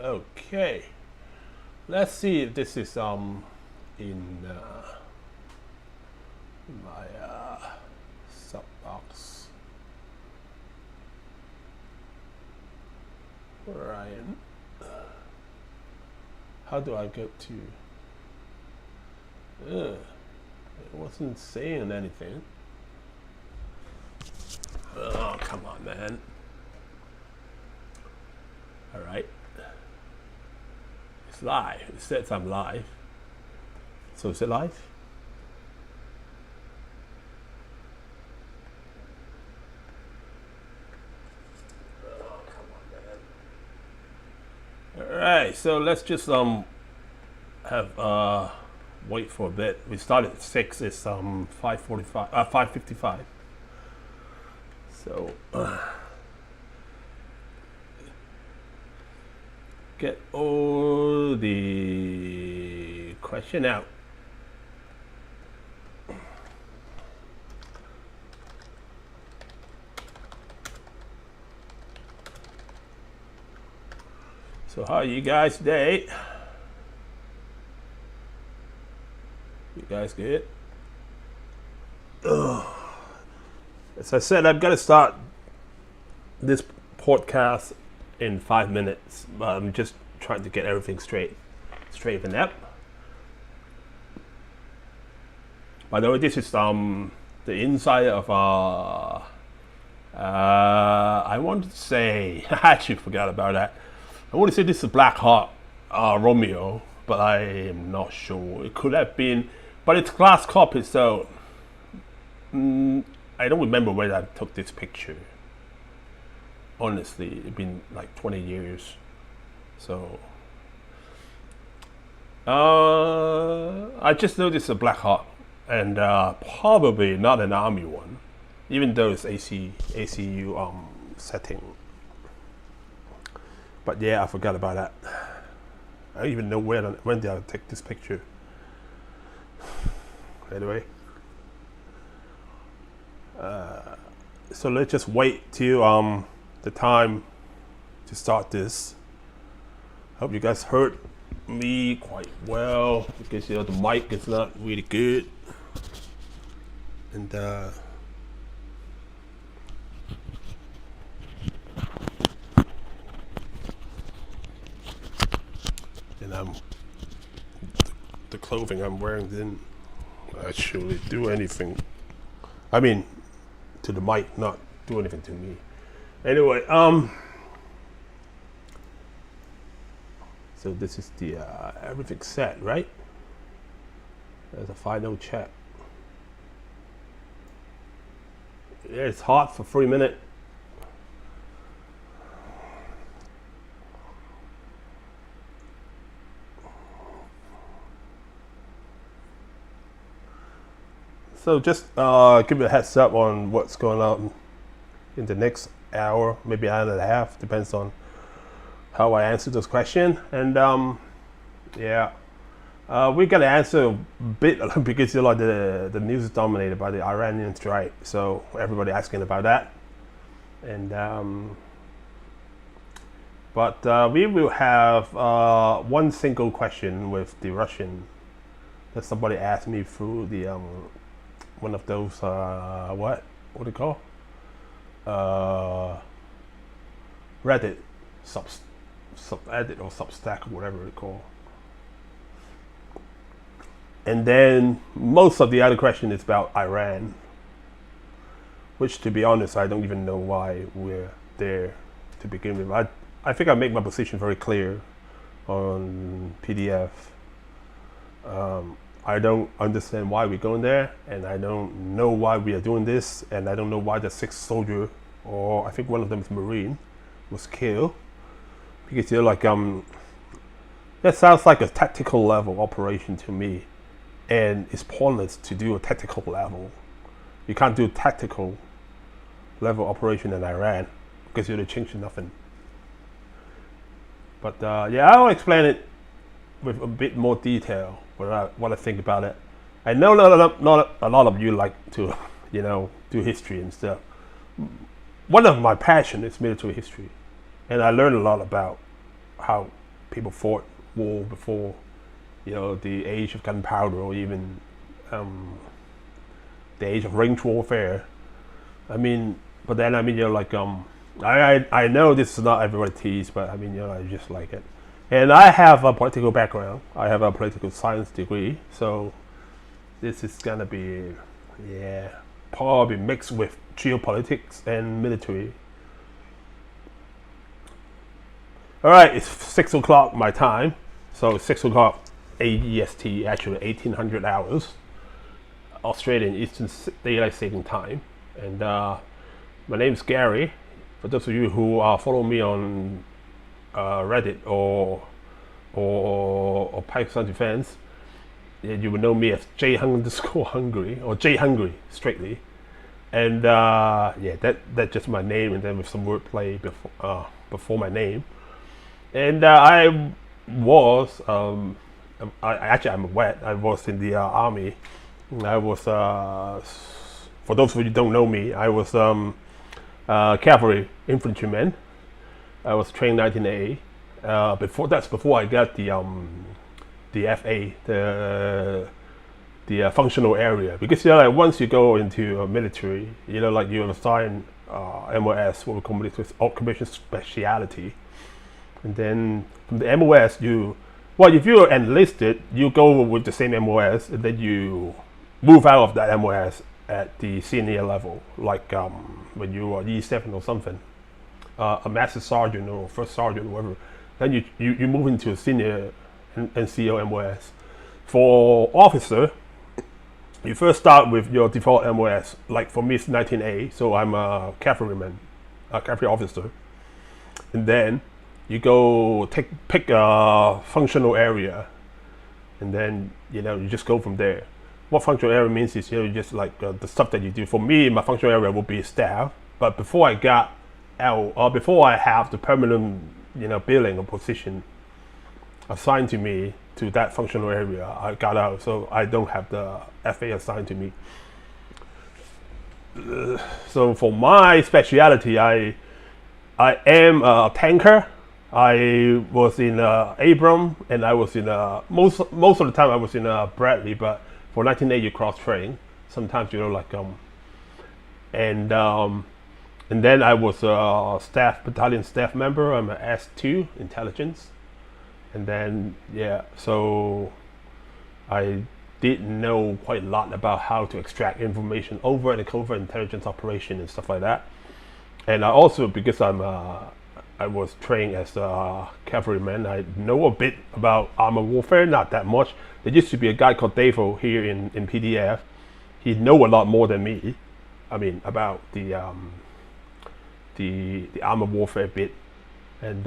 Okay, let's see if this is in my sub box. Ryan, how do I get to? It wasn't saying anything. Oh, come on, man. All right. It's live. It says I'm live. So is it live? Oh, come on, man. All right. So let's just have wait for a bit. We started at 6. It's 5:45. 5:55. So get all the question out. So how are you guys today? You guys good? As I said, I've got to start this podcast in 5 minutes. I'm just trying to get everything straightened up. By the way, this is the inside of I wanted to say I actually forgot about that. I want to say this is Black Heart Romeo, but I am not sure. It could have been, but it's glass copy, so I don't remember when I took this picture. Honestly, it's been like 20 years. So I just know this is a Black Heart, and probably not an Army one, even though it's ACU setting. But yeah, I forgot about that. I don't even know when did I take this picture. Anyway, so let's just wait till the time to start this. Hope you guys heard me quite well, because the mic is not really good, and the clothing I'm wearing didn't actually do anything. I mean, to the mic, not do anything to me. Anyway, so this is the everything set, right? There's a final check. Yeah, it's hot for 3 minutes. So just give you a heads up on what's going on in the next hour, maybe hour and a half, depends on how I answer this question. And yeah, we got to answer a bit because the news is dominated by the Iranian strike. So everybody asking about that, and but we will have one single question with the Russian that somebody asked me through the one of those what do you call Reddit subreddit or Substack or whatever it's called. And then most of the other question is about Iran, which, to be honest, I don't even know why we're there to begin with. I think I make my position very clear on PDF. I don't understand why we're going there, and I don't know why we are doing this, and I don't know why the 6th soldier, or I think one of them is Marine, was killed. Because you're like, that sounds like a tactical level operation to me, and it's pointless to do a tactical level. You can't do a tactical level operation in Iran because you're changing nothing. But yeah, I'll explain it with a bit more detail what I think about it. I know not a lot of you like to, do history and stuff. One of my passion is military history, and I learned a lot about how people fought war before, the age of gunpowder or even the age of range warfare. I mean, but then I know this is not everybody's, but I mean, I just like it. And I have a political background. I have a political science degree, so this is gonna be, probably mixed with geopolitics and military. All right, it's 6 o'clock my time, so 6 o'clock AEST, actually 1800 hours, Australian Eastern Daylight Saving Time. And my name is Gary. For those of you who follow me on Reddit or Pakistan Defense, you will know me as J_Hungry or J Hungry straightly. And that's just my name, and then with some wordplay before my name. And I'm a vet. I was in the army. I was, for those of you who don't know me, I was cavalry infantryman. I was trained 1980. Before I got the FA, the functional area, because like once you go into military, like you assign MOS, what we call occupation speciality, and then from the MOS if you're enlisted, you go with the same MOS, and then you move out of that MOS at the senior level, like when you are E7 or something, a master sergeant or first sergeant, or whatever. Then you move into a senior NCO MOS. For officer, you first start with your default MOS. Like for me, it's 19A, so I'm a cavalryman, a cavalry officer. And then you go pick a functional area, and then you just go from there. What functional area means is just like the stuff that you do. For me, my functional area will be staff. But before I got out, or before I have the permanent billing or position assigned to me to that functional area, I got out, so I don't have the FA assigned to me. So for my speciality, I am a tanker. I was in Abram, and I was in most of the time I was in Bradley, but for 19A you cross train. Sometimes and then I was a battalion staff member. I'm an S2 intelligence, and then so I did know quite a lot about how to extract information over and covert intelligence operation and stuff like that. And I also, because I was trained as a cavalryman, I know a bit about armor warfare, not that much. There used to be a guy called Davo here in PDF. He know a lot more than me. I mean, about the armor warfare bit, and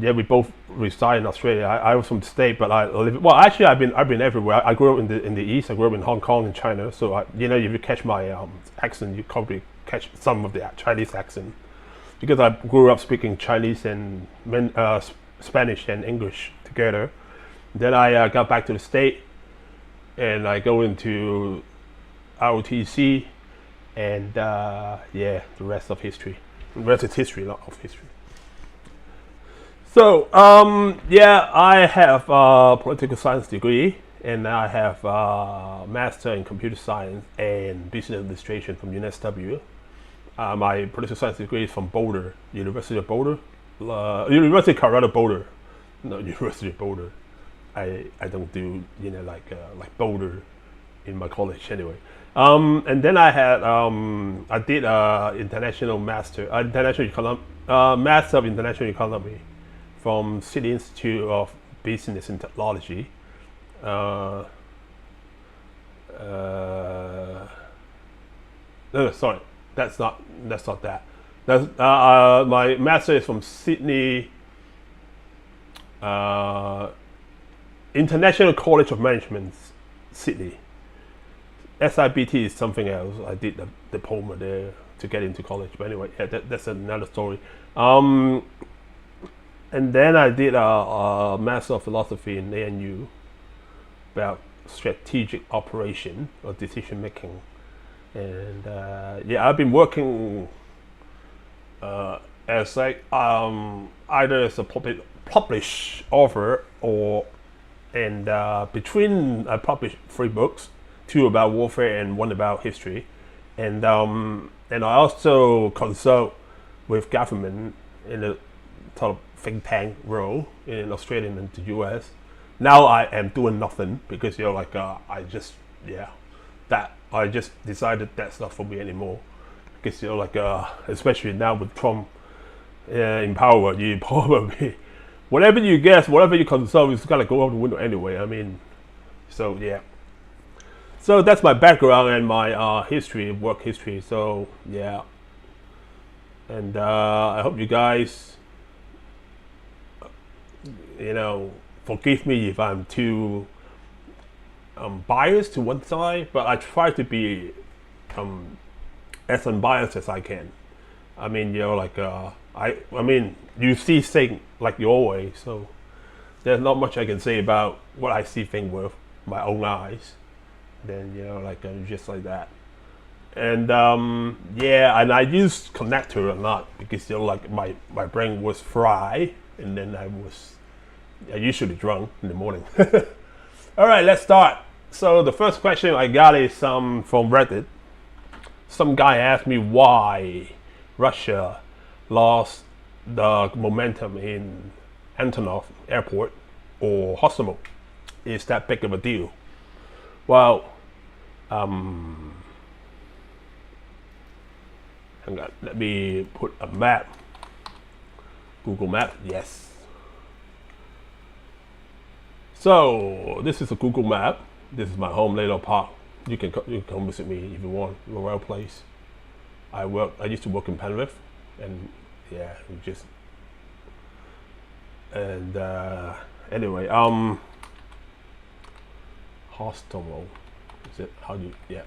we both reside in Australia. I was from the States, but actually I've been everywhere. I grew up in the East. I grew up in Hong Kong and China. So if you catch my accent, you probably catch some of the Chinese accent, because I grew up speaking Chinese and Spanish and English together. Then I got back to the States, and I go into ROTC, and the rest of history. The rest is history, not of history. So I have a political science degree, and I have a master in computer science and business administration from UNSW. My political science degree is from Boulder, University of Boulder, University of Colorado Boulder, not University of Boulder. I don't do like Boulder in my college anyway. And then I did international master of international economy from City Institute of Business and Technology. No, sorry, that's not that. That's my master is from Sydney International College of Management, Sydney. SIBT is something else. I did the diploma there to get into college, but anyway, that's another story. And then I did a Master of Philosophy in ANU about strategic operation or decision making. And I've been working as like either as a published author or and between I published 3 books, 2 about warfare and 1 about history, and I also consult with government in a sort of think tank role in Australia and the US. Now I am doing nothing because I just that I just decided that's not for me anymore because especially now with Trump in power, you probably whatever you guess, whatever you consult is gonna go out the window anyway. I mean, so yeah. So that's my background and my history, work history. So yeah, and I hope you guys, forgive me if I'm too biased to one side, but I try to be as unbiased as I can. I mean, I mean, you see things like your way, so there's not much I can say about what I see things with my own eyes. Then just like that, and and I use connector a lot because my brain was fried, and then I usually drunk in the morning. All right, let's start. So the first question I got is from Reddit. Some guy asked me why Russia lost the momentum in Antonov Airport or Hostomel. Is that big of a deal? Well, hang on, let me put a map. Google Map, yes. So this is a Google Map. This is my home, Laylow Park. You can come visit me if you want. Royal Place. I used to work in Penrith, and yeah, anyway, Hostomel. Is it how do you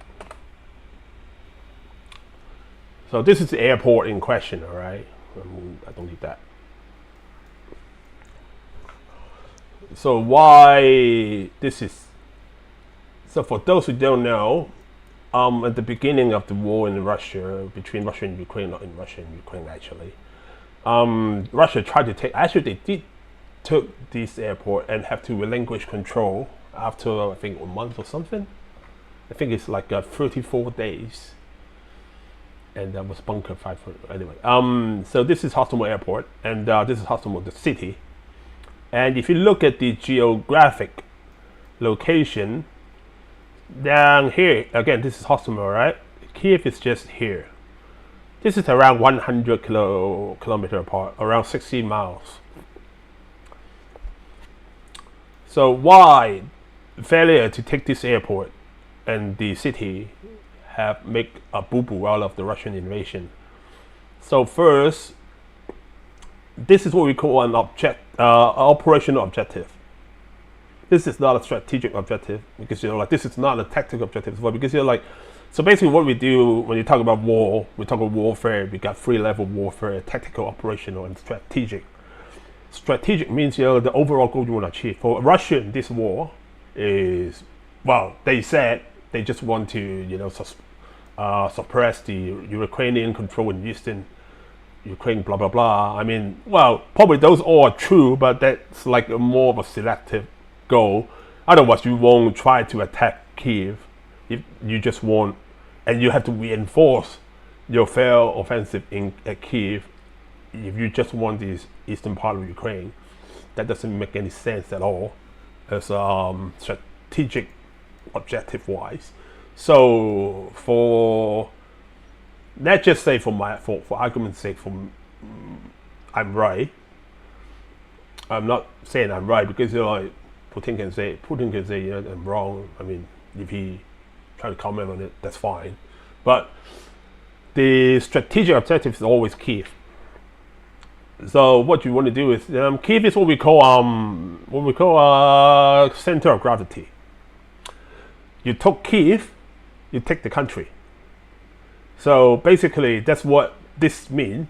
So this is the airport in question, all right? I don't need that. So why this is? So for those who don't know, at the beginning of the war in Russia, between Russia and Ukraine, not in Russia and Ukraine actually, Russia tried to take. Actually, they did took this airport and have to relinquish control after I think a month or something. I think it's 34 days, and that was bunker 5. Anyway, so this is Hostomel Airport, and this is Hostomel, the city. And if you look at the geographic location down here, again, this is Hostomel, right? Kiev is just here. This is around 100 kilometer apart, around 16 miles. So why failure to take this airport and the city have make a boo-boo out of the Russian invasion? So first, this is what we call an operational objective. This is not a strategic objective because this is not a tactical objective as well, because so basically what we do when you talk about war, we talk about warfare. We got 3 level warfare: tactical, operational, and strategic. Strategic means the overall goal you want to achieve. For Russia, this war is, well, they said they just want to suppress the Ukrainian control in eastern Ukraine, blah blah blah. I mean, well, probably those all are true, but that's a more of a selective goal. Otherwise, you won't try to attack Kiev. If you just want, and you have to reinforce your failed offensive at Kiev. If you just want this eastern part of Ukraine, that doesn't make any sense at all as strategic objective wise. So let's just say for argument's sake, I'm right. I'm not saying I'm right because Putin can say I'm wrong. I mean, if he try to comment on it, that's fine. But the strategic objective is always Kiev. So what you want to do is Kiev is what we call center of gravity. You took Kiev, you take the country. So basically, that's what this means.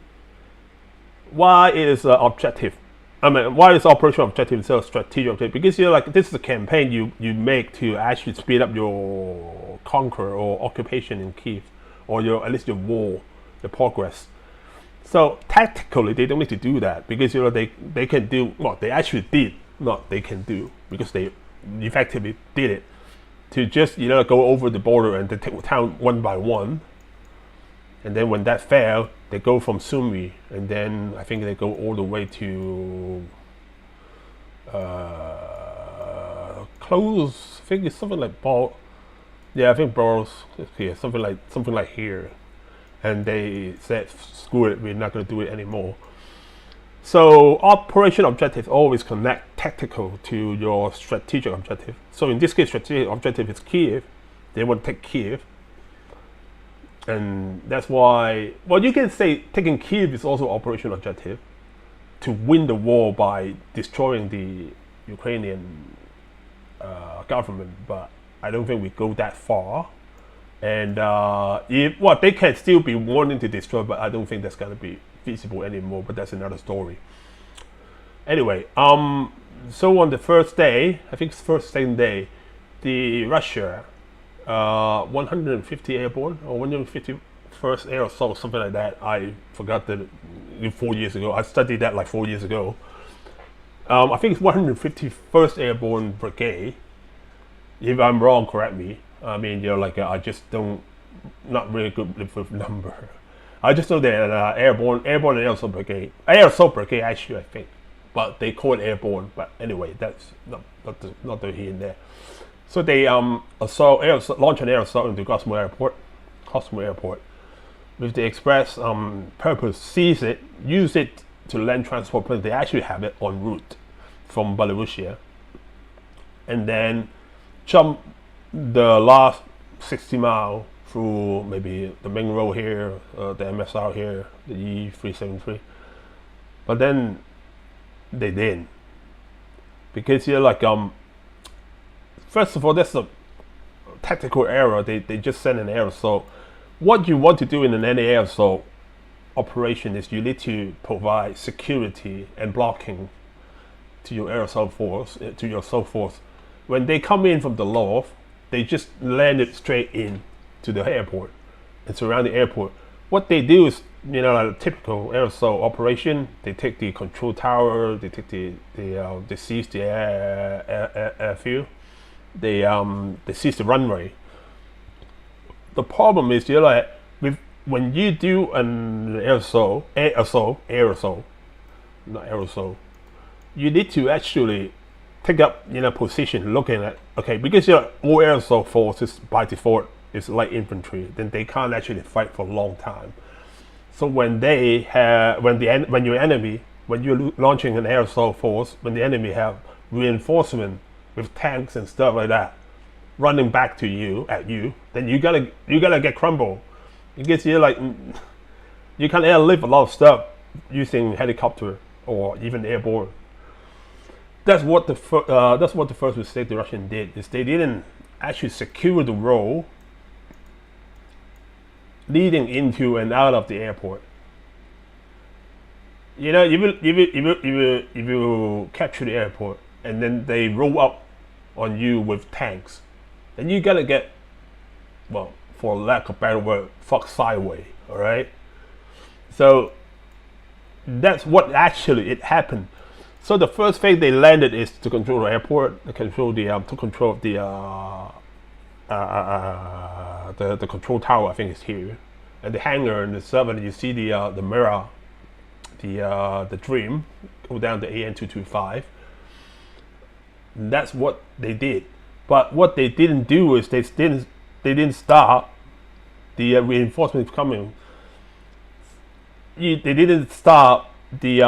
Why is objective? I mean, why is operational objective instead of strategic objective? Because this is a campaign you make to actually speed up your conquer or occupation in Kiev, or at least your war, the progress. So tactically, they don't need to do that because they can do what they actually did, not they can do because they effectively did it to just go over the border and they take the town one by one. And then when that failed, they go from Sumi, and then I think they go all the way to close. I think it's something like Ball. Yeah, I think Balls here, something like here. And they said, "Screw it, we're not going to do it anymore." So operation objective always connect tactical to your strategic objective. So in this case, strategic objective is Kiev. They want to take Kiev. And that's why, well, you can say taking Kiev is also operation objective to win the war by destroying the Ukrainian government, but I don't think we go that far. And they can still be wanting to destroy, but I don't think that's going to be feasible anymore. But that's another story. Anyway, so on the first day, I think it's second day, the Russia 150 airborne or 151st air assault, something like that. I forgot that 4 years ago. I studied that like 4 years ago. I think it's 151st Airborne Brigade. If I'm wrong, correct me. I mean, I just not really good with number. I just know that airborne and air assault brigade, actually, I think, but they call it airborne. But anyway, that's not the here and there. So they launch an air assault into Kosovo Airport, with the express purpose use it to land transport planes. They actually have it en route from Belarusia, and then jump the last 60 miles through maybe the main road here, the MSR here, the E373. But then they didn't, because first of all, that's a tactical error. They just send an air assault. What you want to do in an air assault operation is you need to provide security and blocking to your air assault force, When they come in from the north, they just land it straight in to the airport and surround the airport. What they do is, like a typical air assault operation, they take the control tower, they take they seize the airfield. They seize the runway. The problem is when you do an air assault, not aerosol, you need to actually take up position looking at, okay, because all air assault forces by default is light infantry, then they can't actually fight for a long time. So when you're launching an air assault force, when the enemy have reinforcement with tanks and stuff like that running back to you, then you gotta get crumbled. Because you can airlift a lot of stuff using helicopter or even airborne. That's what the first mistake the Russians did, is they didn't actually secure the road leading into and out of the airport. If you capture the airport and then they roll up on you with tanks, then you gotta get, well, for lack of better word, fuck sideways. All right. So that's what actually it happened. So the first thing they landed is to control the airport, to control the control tower. I think it's here, and the hangar and the server. You see the mirror, the Dream go down to AN225. That's what they did. But what they didn't do is they didn't stop the reinforcements coming. They didn't stop the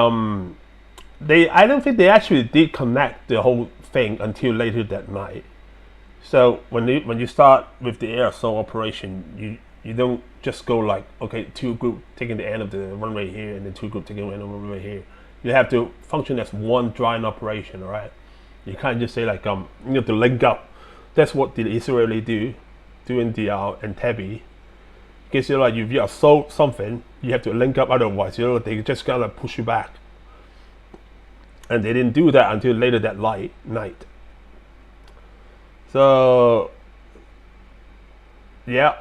I don't think they actually did connect the whole thing until later that night. So when you start with the air assault operation, you don't just go like, okay, two group taking the end of the runway here and then two group taking the end of the runway here. You have to function as one giant operation, all right? You can't just say like you have to link up. That's what the Israeli do during the Entebbe. Because if you assault something, you have to link up. Otherwise, they just gotta push you back. And they didn't do that until later that night. So yeah.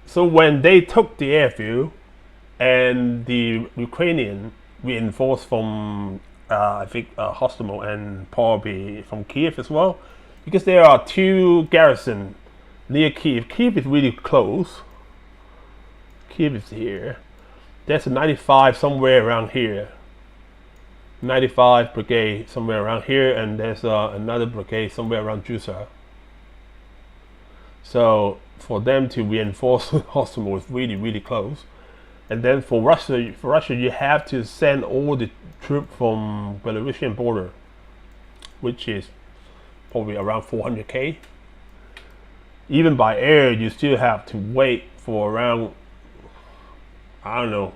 So when they took the airfield and the Ukrainian reinforced from I think Hostomel and probably from Kiev as well, because there are two garrisons near Kiev. Kiev is really close. Kiev is here. There's a 95 somewhere around here. 95 brigade somewhere around here, and there's another brigade somewhere around Jusa. So for them to reinforce Hostomel is really close. And then for Russia, you have to send all the troops from Belarusian border, which is probably around 400k. Even by air, you still have to wait for around, I don't know,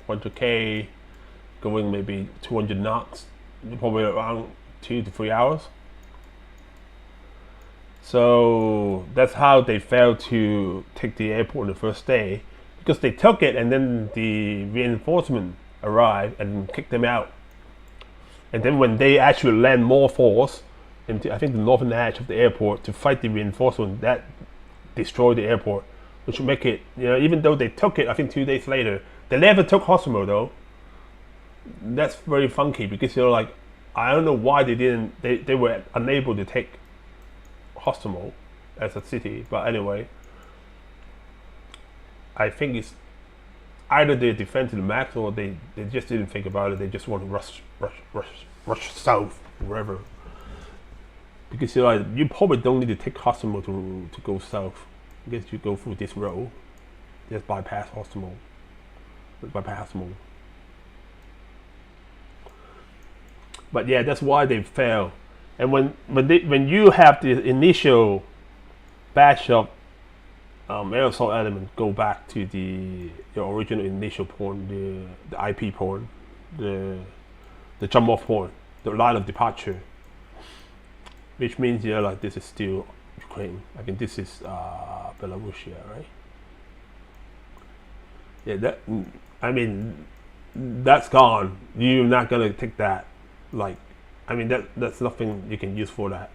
100k, going maybe 200 knots, probably around 2 to 3 hours. So that's how they failed to take the airport on the first day, because they took it and then the reinforcement arrived and kicked them out. And then when they actually land more force into, I think, the northern edge of the airport to fight the reinforcement, that destroyed the airport, which would make it, even though they took it, I think 2 days later, they never took Hostomel though. That's very funky, because like, I don't know why they didn't, they were unable to take Hostomel as a city. But anyway, I think it's either they defend to the max, or they just didn't think about it. They just want to rush south, wherever. Because you probably don't need to take Hostomel to go south. I guess you go through this road, just bypass Hostomel. But yeah, that's why they fail. And when you have the initial batch of aerosol elements go back to the original initial point, the IP point, the jump off point, the line of departure, which means like this is still Ukraine. I mean, this is Belarusia, right? Yeah, that's gone. You're not gonna take that. Like, I mean, that's nothing you can use for that.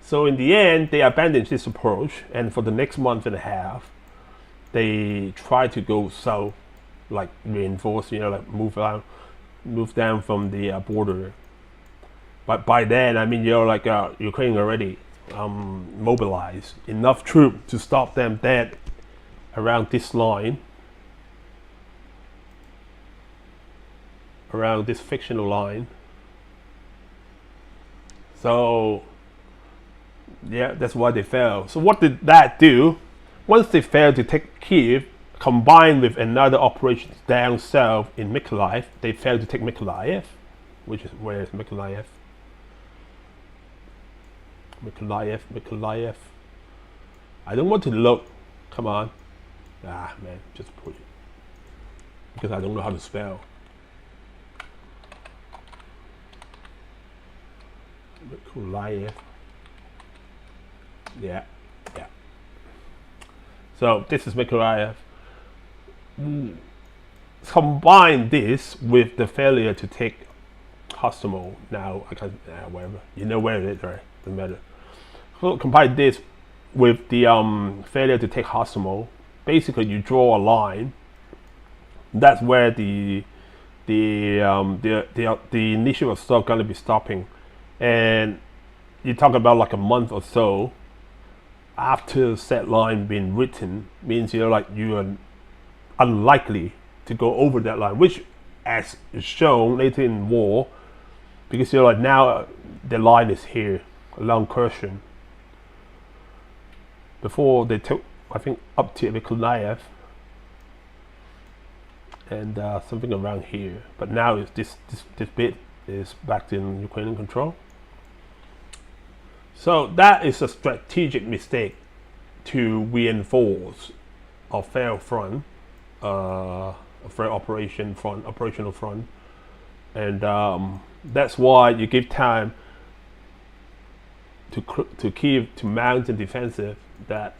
So in the end, they abandoned this approach, and for the next month and a half, they tried to go south, like reinforce, like move down from the border. But by then, I mean, like Ukraine already mobilized enough troops to stop them dead around this line, around this fictional line. So yeah, that's why they failed. So what did that do? Once they failed to take Kiev, combined with another operation down south in Mykolaiv, they failed to take Mykolaiv, which is, where is Mykolaiv? Mykolaiv. I don't want to look. Come on. Ah man, just put it. Because I don't know how to spell. Mykolaiv. Yeah. So this is Mykolaiv. Combine this with the failure to take Hostomel. Now I can't. Whatever. You know where it is, right? Doesn't matter. So combine this with the failure to take Hostomel. Basically, you draw a line. That's where the initial assault gonna be stopping. And you talk about like a month or so after said line being written, means you are unlikely to go over that line, which as is shown later in war, because you're like, now the line is here along Kherson. Before they took, I think, up to Mykolaiv and something around here, but now is this bit is back in Ukrainian control. So that is a strategic mistake to reinforce a failed front, a failed operational front, and that's why you give time to Kiev to mount a defensive that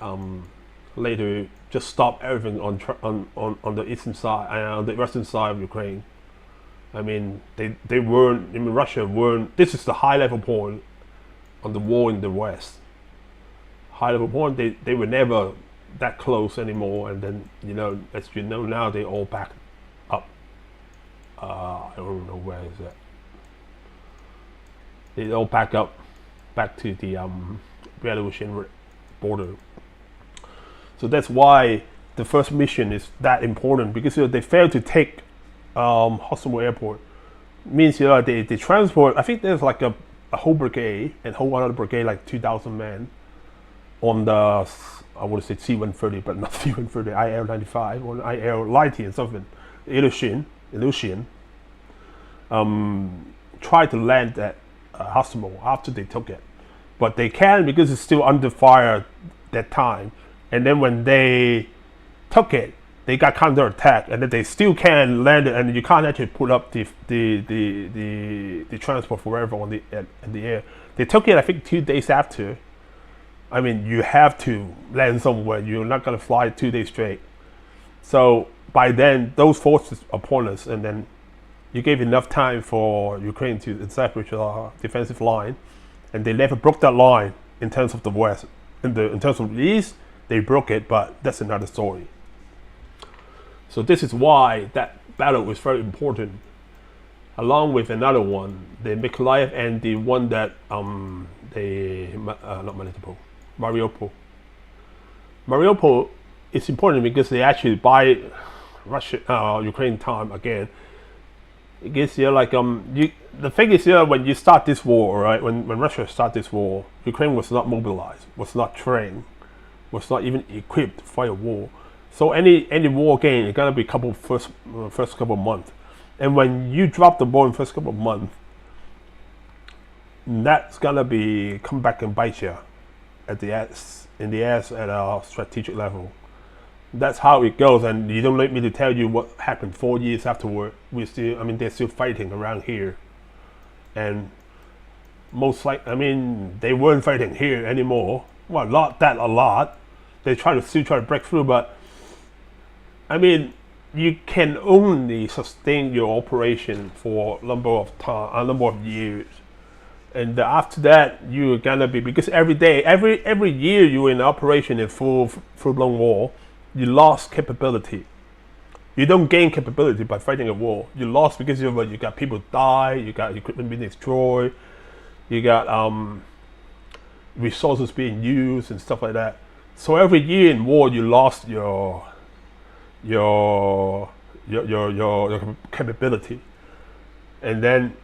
later just stop everything on the eastern side and on the western side of Ukraine. I mean, they weren't. I mean, Russia weren't. This is the high level point on the war in the West. High level point. They were never that close anymore. And then, as you know now, they all back up. I don't know where is it. They all back to the Belarusian border. So that's why the first mission is that important, because they failed to take Hostomel Airport. Means they transport. I think there's like a whole brigade and whole other brigade, like 2,000 men on the, I would say C-130, but not C-130, IL-95 or IL-90 and something. Ilyushin tried to land at Hostomel after they took it, but they can't because it's still under fire that time. And then when they took it, they got counterattacked, and then they still can land it, and you can't actually put up the transport forever on the air. They took it, I think, 2 days after. I mean, you have to land somewhere. You're not gonna fly 2 days straight. So by then, those forces are upon us, and then you gave enough time for Ukraine to establish a defensive line, and they never broke that line in terms of the west. In terms of the east, they broke it, but that's another story. So this is why that battle was very important, along with another one, the Mykolaiv, and the one that not Melitopol, Mariupol. Mariupol is important because they actually buy Ukraine time again. It gives the thing is when you start this war, right? When Russia started this war, Ukraine was not mobilized, was not trained, was not even equipped to fight a war. So any war game, it's gonna be first couple of months, and when you drop the ball in first couple of months, that's gonna be come back and bite you in the ass at a strategic level. That's how it goes, and you don't need me to tell you what happened 4 years afterward. They're still fighting around here, and they weren't fighting here anymore. Well, not that a lot. They still try to break through, but you can only sustain your operation for a number of years, and after that you're gonna be, because every year you're in operation in full-blown war, you lost capability. You don't gain capability by fighting a war. You lost because you got people die, you got equipment being destroyed, you got resources being used and stuff like that. So every year in war, you lost your capability, and then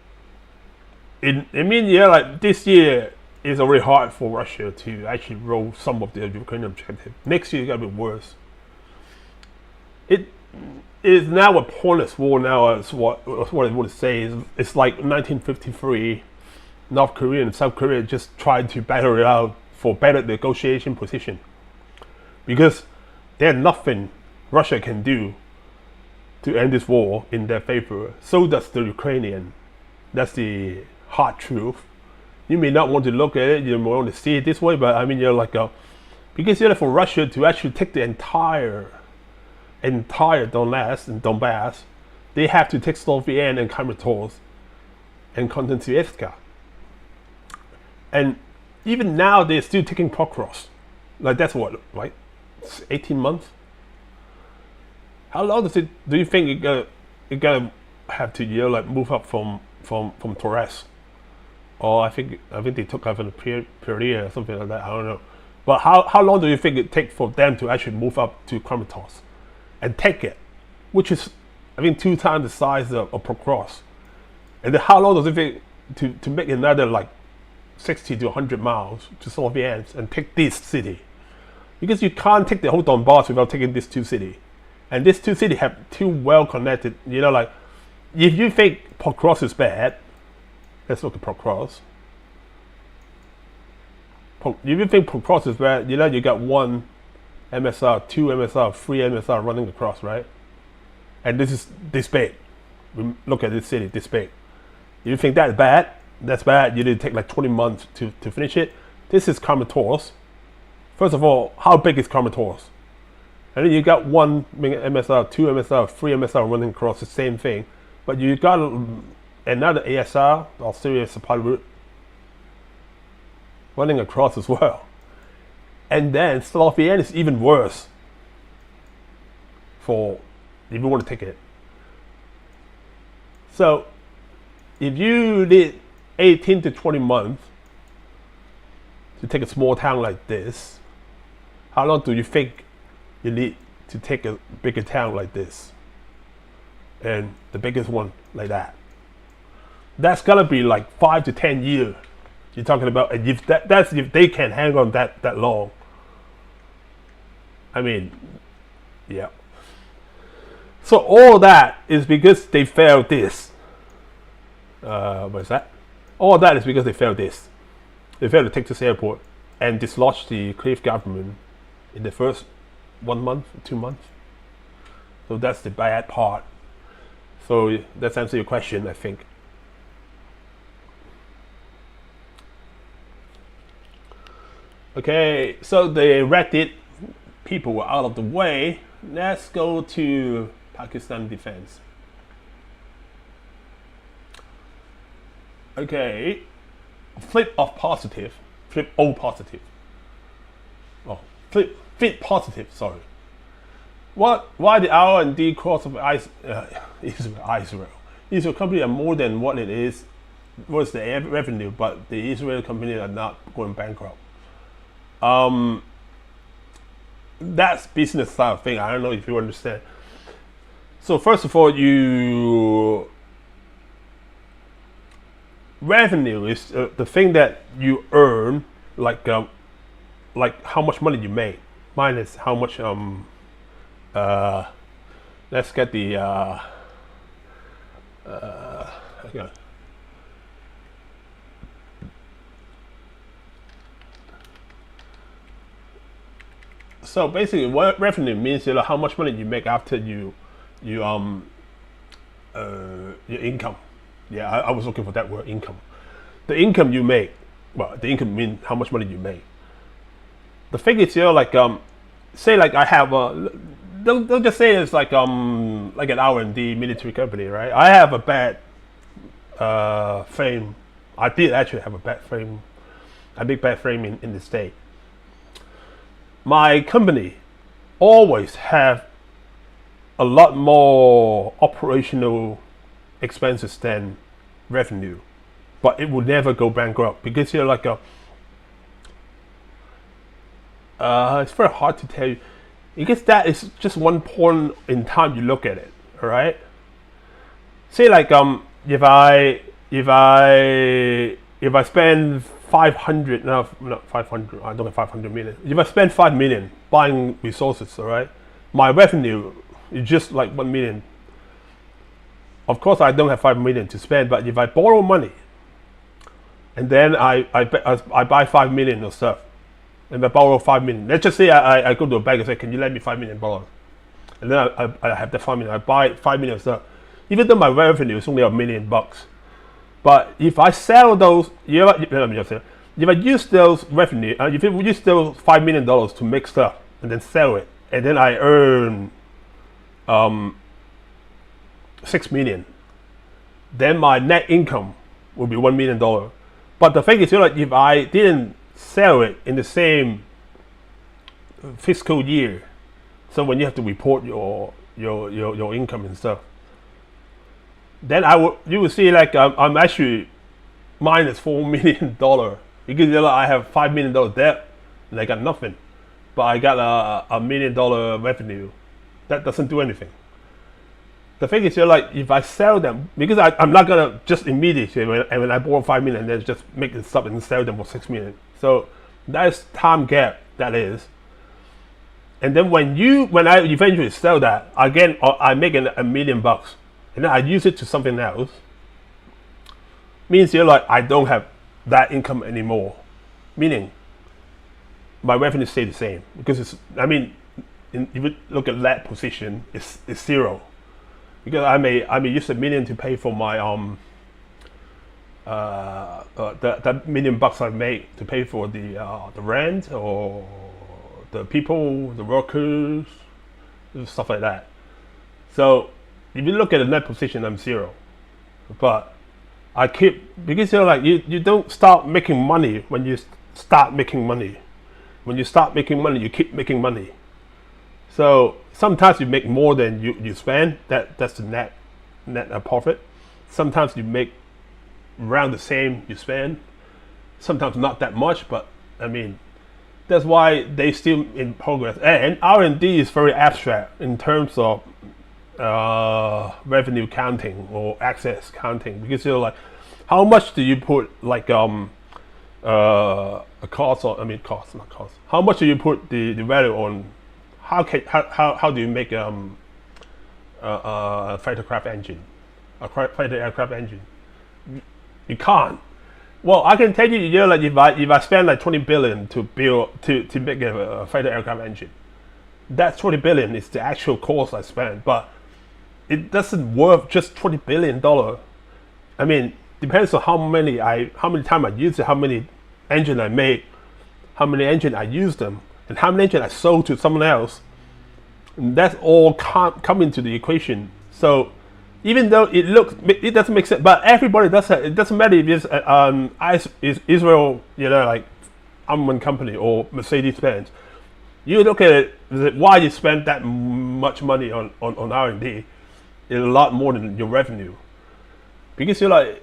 this year is already hard for Russia to actually roll some of their Ukrainian objective. Next year is gonna be worse. It is now a pointless war now. Is what I would say is it's like 1953. North Korea and South Korea just tried to battle it out for better negotiation position, because there's nothing Russia can do to end this war in their favor. So does the Ukrainian. That's the hard truth. You may not want to look at it, you may want to see it this way, but because for Russia to actually take the entire Donbass, they have to take Sloviansk and Kramatorsk and Konstantinivka. And even now they're still taking Pokrovsk. That's what, 18 months? How long do you think it gonna have to move up from Torres? Or I think they took over the Pereira or something like that. I don't know. But how long do you think it takes for them to actually move up to Kramatorsk and take it, which is 2 times the size of Pokrovsk? And then how long does it take to make another 60 to 100 miles to Sloviansk and take this city? Because you can't take the whole Donbass without taking these 2 cities. And these 2 cities have too well connected. If you think Pokrovsk is bad, let's look at Pokrovsk. If you think Pokrovsk is bad, you got 1 MSR, 2 MSR, 3 MSR running across, right? And this is this big. Look at this city, this big. You think that's bad? That's bad. You need to take 20 months to finish it. This is Kramatorsk. First of all, how big is Kramatorsk? And then you got 1 MSR, 2 MSR, 3 MSR running across the same thing. But you got another ASR, Australia supply route, running across as well. And then South Vietnam is even worse for if you want to take it. So if you need 18 to 20 months to take a small town like this, how long do you think you need to take a bigger town like this? And the biggest one like that. That's gonna be like 5 to 10 years. You're talking about, and if that's if they can hang on that long. I mean, yeah. So all that is because they failed this. What's that? All that is because they failed this. They failed to take this airport and dislodge the Cliff government in the first 1 month, 2 months. So that's the bad part. So that's answer your question, I think. Okay, so the Reddit people were out of the way. Let's go to Pakistan defense. Okay, flip of positive, flip O positive. Oh, flip positive. Sorry. Why the R&D cost of Israel company are more than what it is was the revenue, but the Israel company are not going bankrupt. That's business style thing. I don't know if you understand. So first of all, revenue is the thing that you earn, like how much money you make minus how much let's get the okay. So basically, what revenue means, how much money you make after your income. Yeah, I was looking for that word, income. The income you make, well, the income means how much money you make. The thing is, like say like I have don't just say it's like an R&D military company, right? I have a bad frame. I did actually have a big bad frame in the state. My company always have a lot more operational expenses than revenue, but it will never go bankrupt because you're like it's very hard to tell you. I guess that is just one point in time you look at it. All right. Say like if I spend 500, not 500, I don't have 500 million. If I spend 5 million buying resources, all right, my revenue is just like 1 million. Of course, I don't have 5 million to spend, but if I borrow money and then I buy 5 million of stuff, and I borrow 5 million, let's just say I go to a bank and say, can you lend me $5 million? And then I have that 5 million, I buy 5 million of stuff. Even though my revenue is only $1 million, but if I sell those, if I use those revenue, if I use those $5 million to make stuff and then sell it, and then I earn $6 million, then my net income will be $1 million. But the thing is, if I didn't sell it in the same fiscal year, so when you have to report your income and stuff, then you will see like I'm actually minus $4 million because I have $5 million debt and I got nothing, but I got a $1 million revenue. That doesn't do anything. The thing is, if I sell them, because I'm not gonna just immediately when I borrow 5 million, then just make this up and sell them for 6 million. So that's time gap, that is. And then when I eventually sell that, again, I make $1 million, and then I use it to something else. Means I don't have that income anymore. Meaning my revenue stay the same because if you look at that position, it's zero. Because I may use $1 million to pay for my that $1 million I make to pay for the rent or the people, the workers, stuff like that. So if you look at the net position, I'm zero. But I keep, because you don't start making money when you start making money. when you start making money, you keep making money. So sometimes you make more than you spend. That's the net profit. Sometimes you make around the same you spend. Sometimes not that much, but I mean, that's why they still in progress. And R&D is very abstract in terms of revenue counting or access counting, because you're like, how much do you put like a cost, or I mean cost, not cost. How much do you put the value on? How do you make a fighter aircraft engine? You can't. Well, I can tell you, you know, like if I spend like 20 billion to build to make a fighter aircraft engine, that 20 billion is the actual cost I spent, but it doesn't worth just $20 billion. I mean, depends on how many time I use it, how many engine I make, how many engine I use them, and how many engine I sold to someone else. And that's all come into the equation. So even though it doesn't make sense, but everybody does that. It doesn't matter if it's Israel, you know, like armament company or Mercedes-Benz. You look at it, why you spend that much money on R&D is a lot more than your revenue. Because you're like,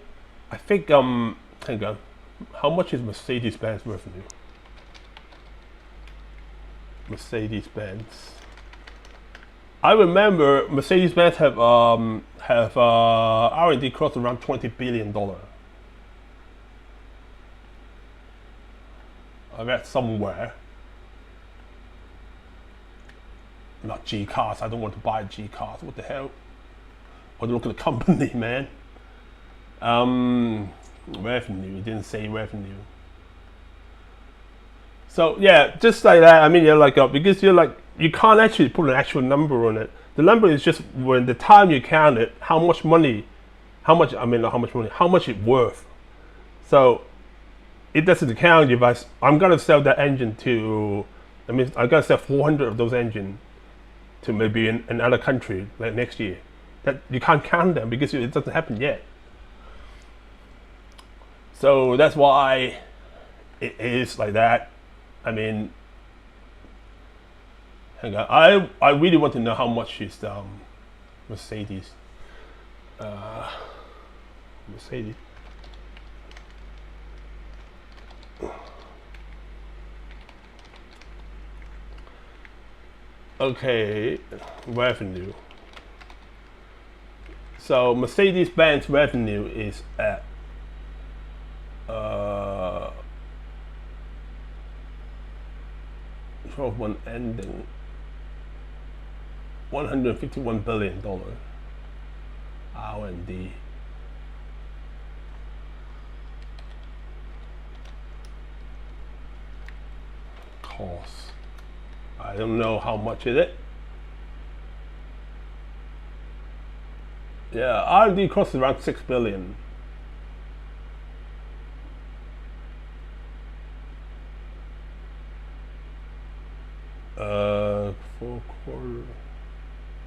I think hang on, how much is Mercedes-Benz revenue? Mercedes-Benz. I remember Mercedes-Benz have R&D cost around $20 billion. I read somewhere. Not G cars. I don't want to buy G cars. What the hell? Or look at the company, man. Revenue. It didn't say revenue. So yeah, just like that. I mean, you're like because you're like, you can't actually put an actual number on it. The number is just when the time you count it, how much it worth. So it doesn't count if I'm gonna sell that engine to, I mean, I gotta sell 400 of those engines to maybe in another country like next year. That you can't count them because it doesn't happen yet. So that's why it is like that. I mean, hang on. I really want to know how much is Mercedes. Mercedes. Okay, revenue. So Mercedes-Benz revenue is at 12 month ending $151 billion R&D. Cost. I don't know how much is it. Yeah, R&D cost around $6 billion. Fourth quarter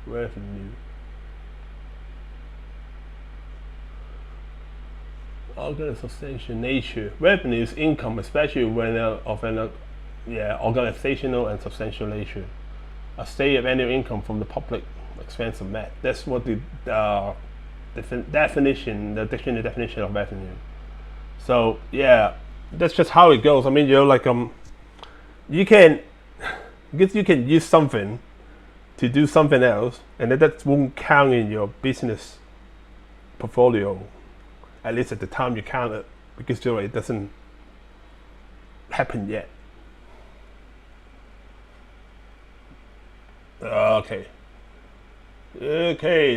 revenue. Organizational nature. Revenue is income, especially when of an organizational and substantial nature. A state of annual income from the public expense of met. That's what the definition, the dictionary definition of revenue. So yeah, that's just how it goes. I mean, you're like you can use something to do something else, and that won't count in your business portfolio, at least at the time you count it, because it doesn't happen yet. Okay,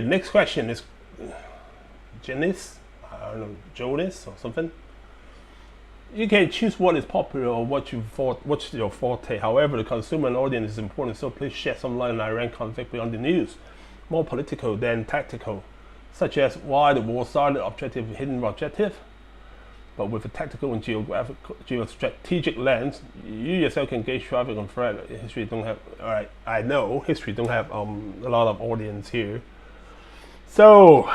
next question is Janice, I don't know, Jonas or something. You can choose what is popular or what's your forte. However, the consumer and audience is important, so please shed some light on Iran conflict beyond the news, more political than tactical, such as why the war started, objective, hidden objective. But with a tactical and geostrategic lens, you yourself can gauge traffic on threat. History don't have. All right, I know history don't have a lot of audience here. So,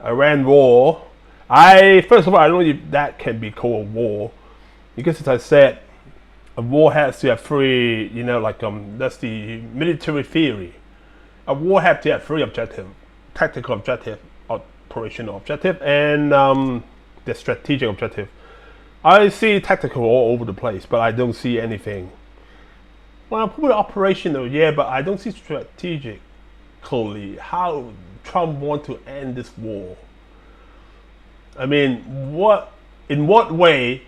Iran war. First of all, I don't know if that can be called a war, because as I said, a war has to have three, that's the military theory. A war has to have three objectives: tactical objective, operational objective, and the strategic objective. I see tactical all over the place, but I don't see anything. Well, probably operational, yeah, but I don't see strategically how Trump want to end this war. I mean, in what way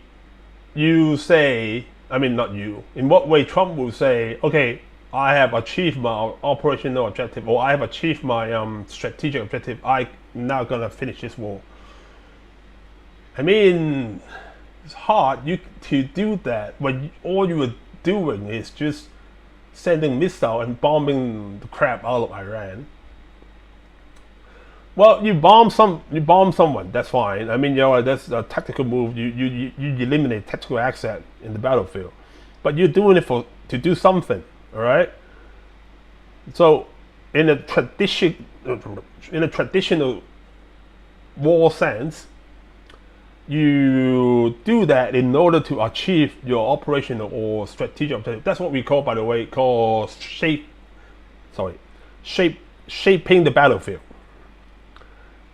you say, I mean, not you, in what way Trump will say, okay, I have achieved my operational objective, or I have achieved my strategic objective, I'm now gonna finish this war. I mean, it's hard to do that when all you were doing is just sending missiles and bombing the crap out of Iran. Well, you bomb someone. That's fine. I mean, that's a tactical move. You eliminate tactical asset in the battlefield, but you're doing it to do something. All right. So, in a traditional war sense, you do that in order to achieve your operational or strategic objective. That's what we call, by the way, shaping the battlefield.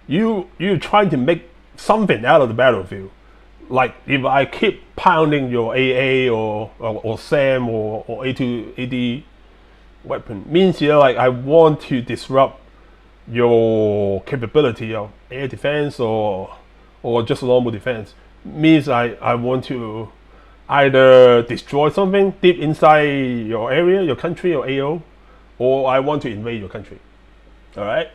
You're trying to make something out of the battlefield. Like if I keep pounding your AA or SAM or A2AD weapon, means like I want to disrupt your capability of air defense or just normal defense. Means I want to either destroy something deep inside your area, your country, or AO, or I want to invade your country. All right.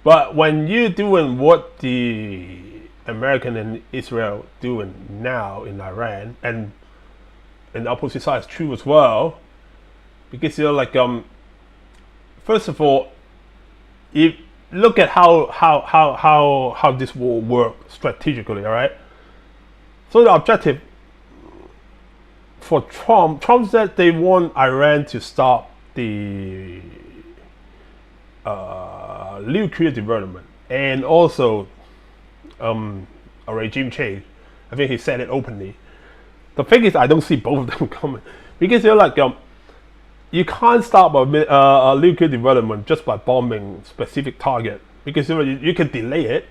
But when you're doing what the American and Israel doing now in Iran, and the opposite side is true as well, because like first of all, if look at how this war works strategically, all right. So the objective for Trump said they want Iran to stop the nuclear development and also a regime change. I think he said it openly. The thing is, I don't see both of them coming because they're like you can't stop a nuclear development just by bombing specific target, because you can delay it,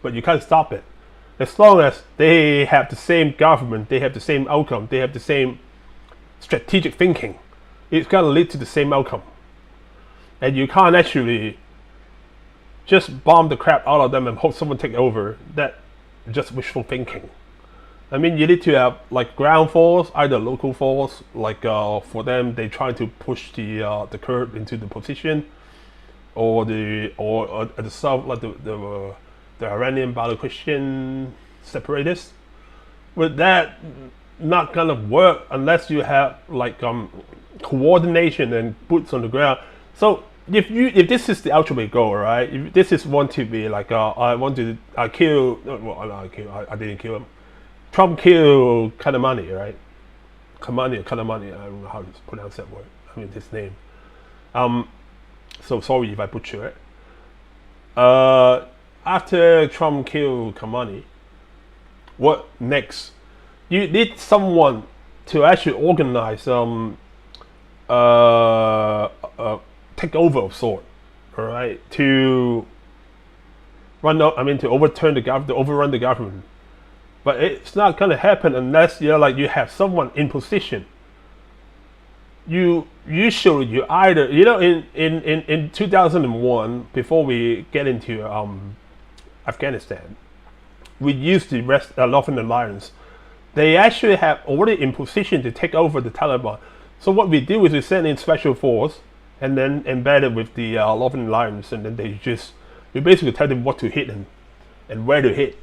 but you can't stop it. As long as they have the same government, they have the same outcome, they have the same strategic thinking, it's gonna lead to the same outcome. And you can't actually just bomb the crap out of them and hope someone take over. That's just wishful thinking. I mean, you need to have like ground force, either local force, like for them they try to push the Kurd into the position, or at the south, like the Iranian Balochian separatists. But that not gonna work unless you have like coordination and boots on the ground. So if this is the ultimate goal, right? If this is want to be like I didn't kill him. Trump killed Soleimani, right? Soleimani, I don't know how to pronounce that word. I mean his name. So sorry if I butcher it. After Trump killed Soleimani, what next? You need someone to actually organize takeover of sort, all right? To overturn the government, to overrun the government. But it's not gonna happen unless you have someone in position. You either in 2001, before we get into Afghanistan, we used the Northern Alliance. They actually have already in position to take over the Taliban. So what we do is we send in special force and then embed it with the Northern Alliance, and then we basically tell them what to hit and where to hit,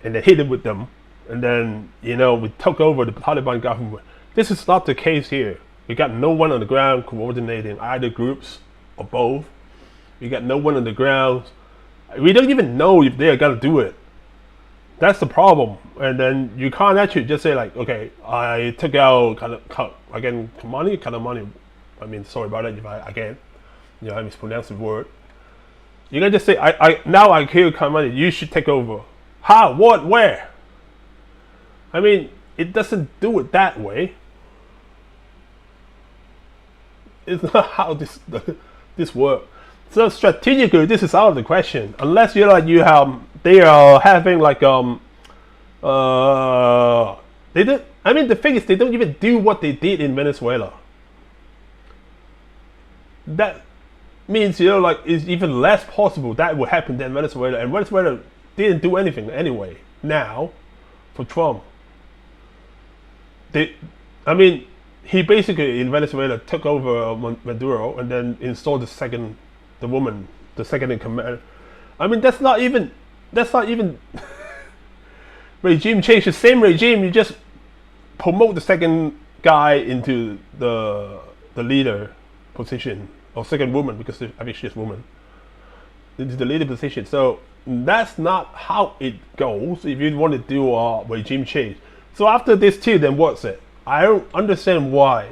and then hit it with them, and then we took over the Taliban government. This is not the case here. We got no one on the ground coordinating either groups or both. We got no one on the ground. We don't even know if they're gonna do it. That's the problem. And then you can't actually just say like, okay, I took out Soleimani. I mean, sorry about it if I mispronounced the word. You can just say, I killed Soleimani. You should take over. How? What? Where? I mean, it doesn't do it that way. it's not how this works. So strategically, this is out of the question unless you're like you have they are having like they did. I mean, the thing is, they don't even do what they did in Venezuela. That means like it's even less possible that would happen than Venezuela, and Venezuela didn't do anything anyway. Now, for Trump, I mean, he basically in Venezuela took over Maduro and then installed the second in command. I mean, that's not even regime change. The same regime, you just promote the second guy into the leader position, or second woman, because I think she's a woman, into the leader position. So that's not how it goes if you want to do a regime change. So after this too, then what's it? I don't understand why.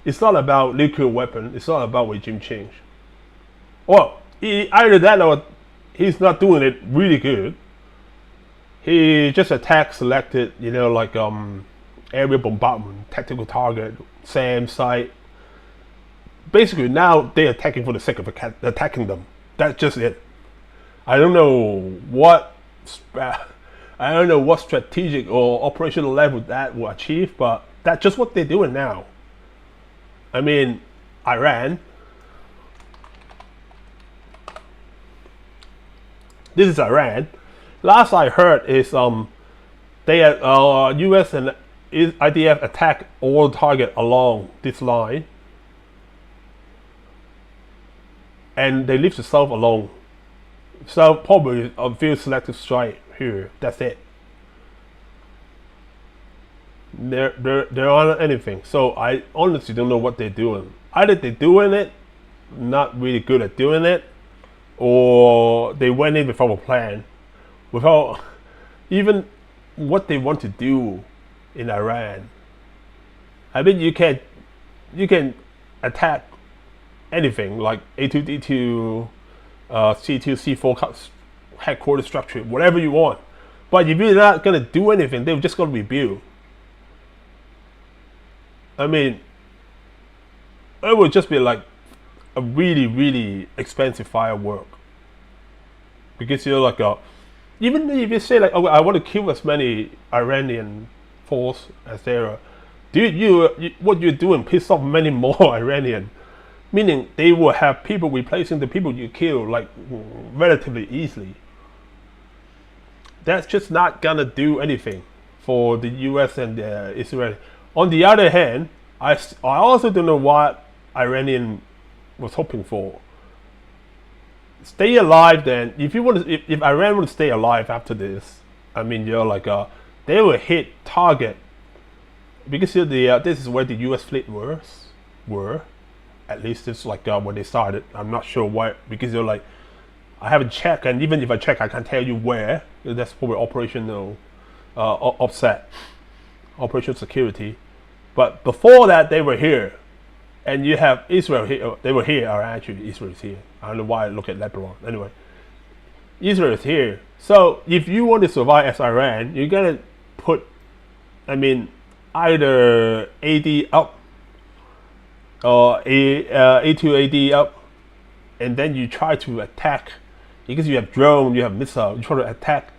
It's not about nuclear weapon. It's not about regime change. Well, either that or he's not doing it really good. He just attacked selected, like area bombardment, tactical target, SAM site. Basically, now they're attacking for the sake of attacking them. That's just it. I don't know what strategic or operational level that will achieve, but that's just what they're doing now. I mean, Iran. This is Iran. Last I heard is they had U.S. and IDF attack all target along this line, and they leave the south alone. So probably a few selective strike here. That's it. There aren't anything. So I honestly don't know what they're doing. Either they're doing it, not really good at doing it, or they went in without a plan, without even what they want to do in Iran. I mean, you can attack anything like A2D2, C2, C4 headquarters structure, whatever you want. But if you're not gonna do anything, they're just gonna rebuild. I mean, it would just be like a really, really expensive firework. Because you're like even if you say like, oh, I want to kill as many Iranian force as there are, dude, what you're doing piss off many more Iranian. Meaning they will have people replacing the people you kill like relatively easily. That's just not gonna do anything for the US and Israel. On the other hand, I also don't know what Iranian was hoping for. Stay alive then. If you want to, if Iran want to stay alive after this, I mean, you're like they will hit target because this is where the U.S. fleet were. At least it's like when they started. I'm not sure why, because you're like, I haven't checked, and even if I check, I can't tell you where. That's probably operational offset, operational security. But before that, they were here, and you have Israel here. They were here, or actually Israel is here. I don't know why I look at Lebanon. Anyway, Israel is here. So if you want to survive as Iran, you're gonna put, I mean, either AD up or A2AD up, and then you try to attack, because you have drone, you have missile, you try to attack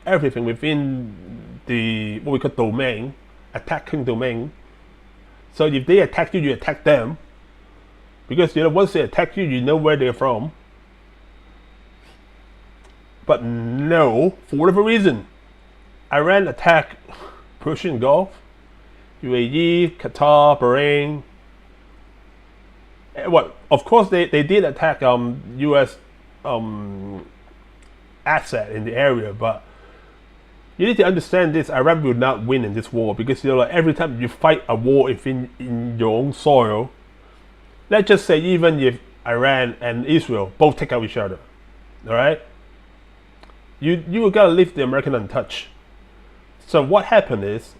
everything within the what we call domain, attacking domain. So if they attack you, you attack them, because once they attack you, you know where they're from. But no, for whatever reason, Iran attacked Persian Gulf, UAE, Qatar, Bahrain. Well, of course they did attack U.S. asset in the area, but you need to understand this: Iran will not win in this war, because like every time you fight a war in your own soil, let's just say even if Iran and Israel both take out each other, all right, you gotta leave the American untouched. So what happened is,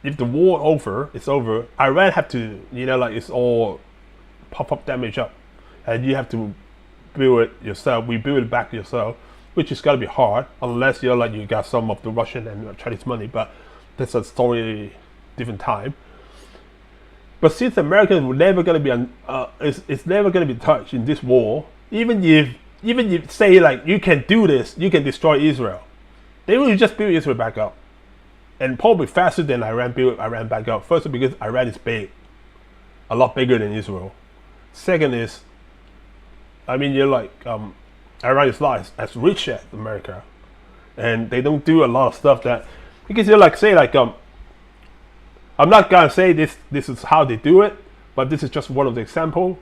if the war it's over, Iran have to like it's all pop-up damage up, and you have to build it yourself, rebuild it back yourself, which is gonna be hard unless you're like you got some of the Russian and Chinese money, but that's a story different time. But since America is never going to be it's never going to be touched in this war, even if say like you can do this, you can destroy Israel, they will just build Israel back up, and probably faster than Iran build Iran back up. First, because Iran is big, a lot bigger than Israel. Second is, I mean, you're like Iran is not as rich as America, and they don't do a lot of stuff that, because you're like say like I'm not gonna say this is how they do it, but this is just one of the example.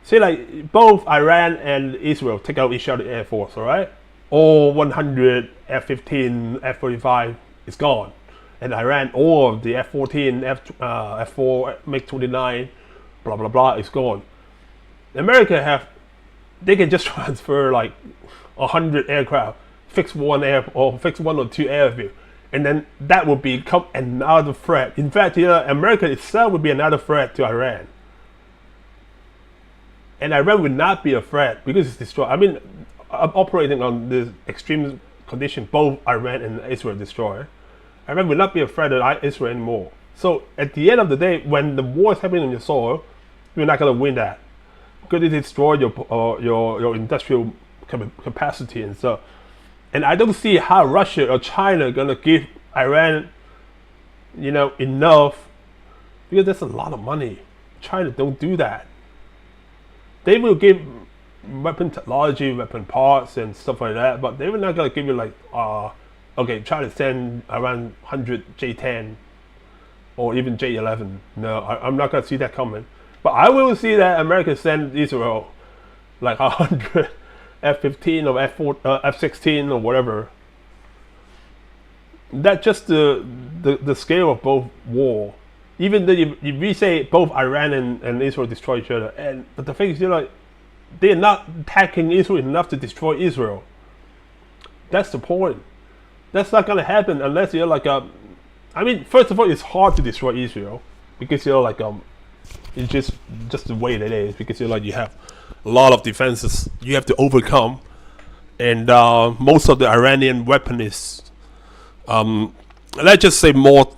Say like both Iran and Israel take out each other Air Force, all right? All 100 F-15, F-35 is gone, and Iran all of the F-14, F-4, MiG-29, blah blah blah is gone. America they can just transfer like 100 aircraft, fix one or two airfield, and then that will become another threat. In fact, America itself would be another threat to Iran, and Iran would not be a threat because it's destroyed. I mean, operating on this extreme condition, both Iran and Israel destroy. Iran will not be a threat to Israel anymore. So at the end of the day, when the war is happening on your soil, you're not going to win that, because it destroys your industrial capacity and stuff. And I don't see how Russia or China are going to give Iran, enough, because that's a lot of money. China don't do that. They will give weapon technology, weapon parts, and stuff like that, but they were not going to give you like, okay, try to send around 100 J-10 or even J-11. No, I'm not going to see that coming. But I will see that America send Israel like 100 F-15 or F-16 or whatever. That's just the scale of both war. Even though if we say both Iran and Israel destroy each other, but the thing is, they're not attacking Israel enough to destroy Israel. That's the point. That's not going to happen unless you're like I mean, first of all, it's hard to destroy Israel because it's just the way that it is, because you have a lot of defenses you have to overcome, and most of the Iranian weapon is let's just say more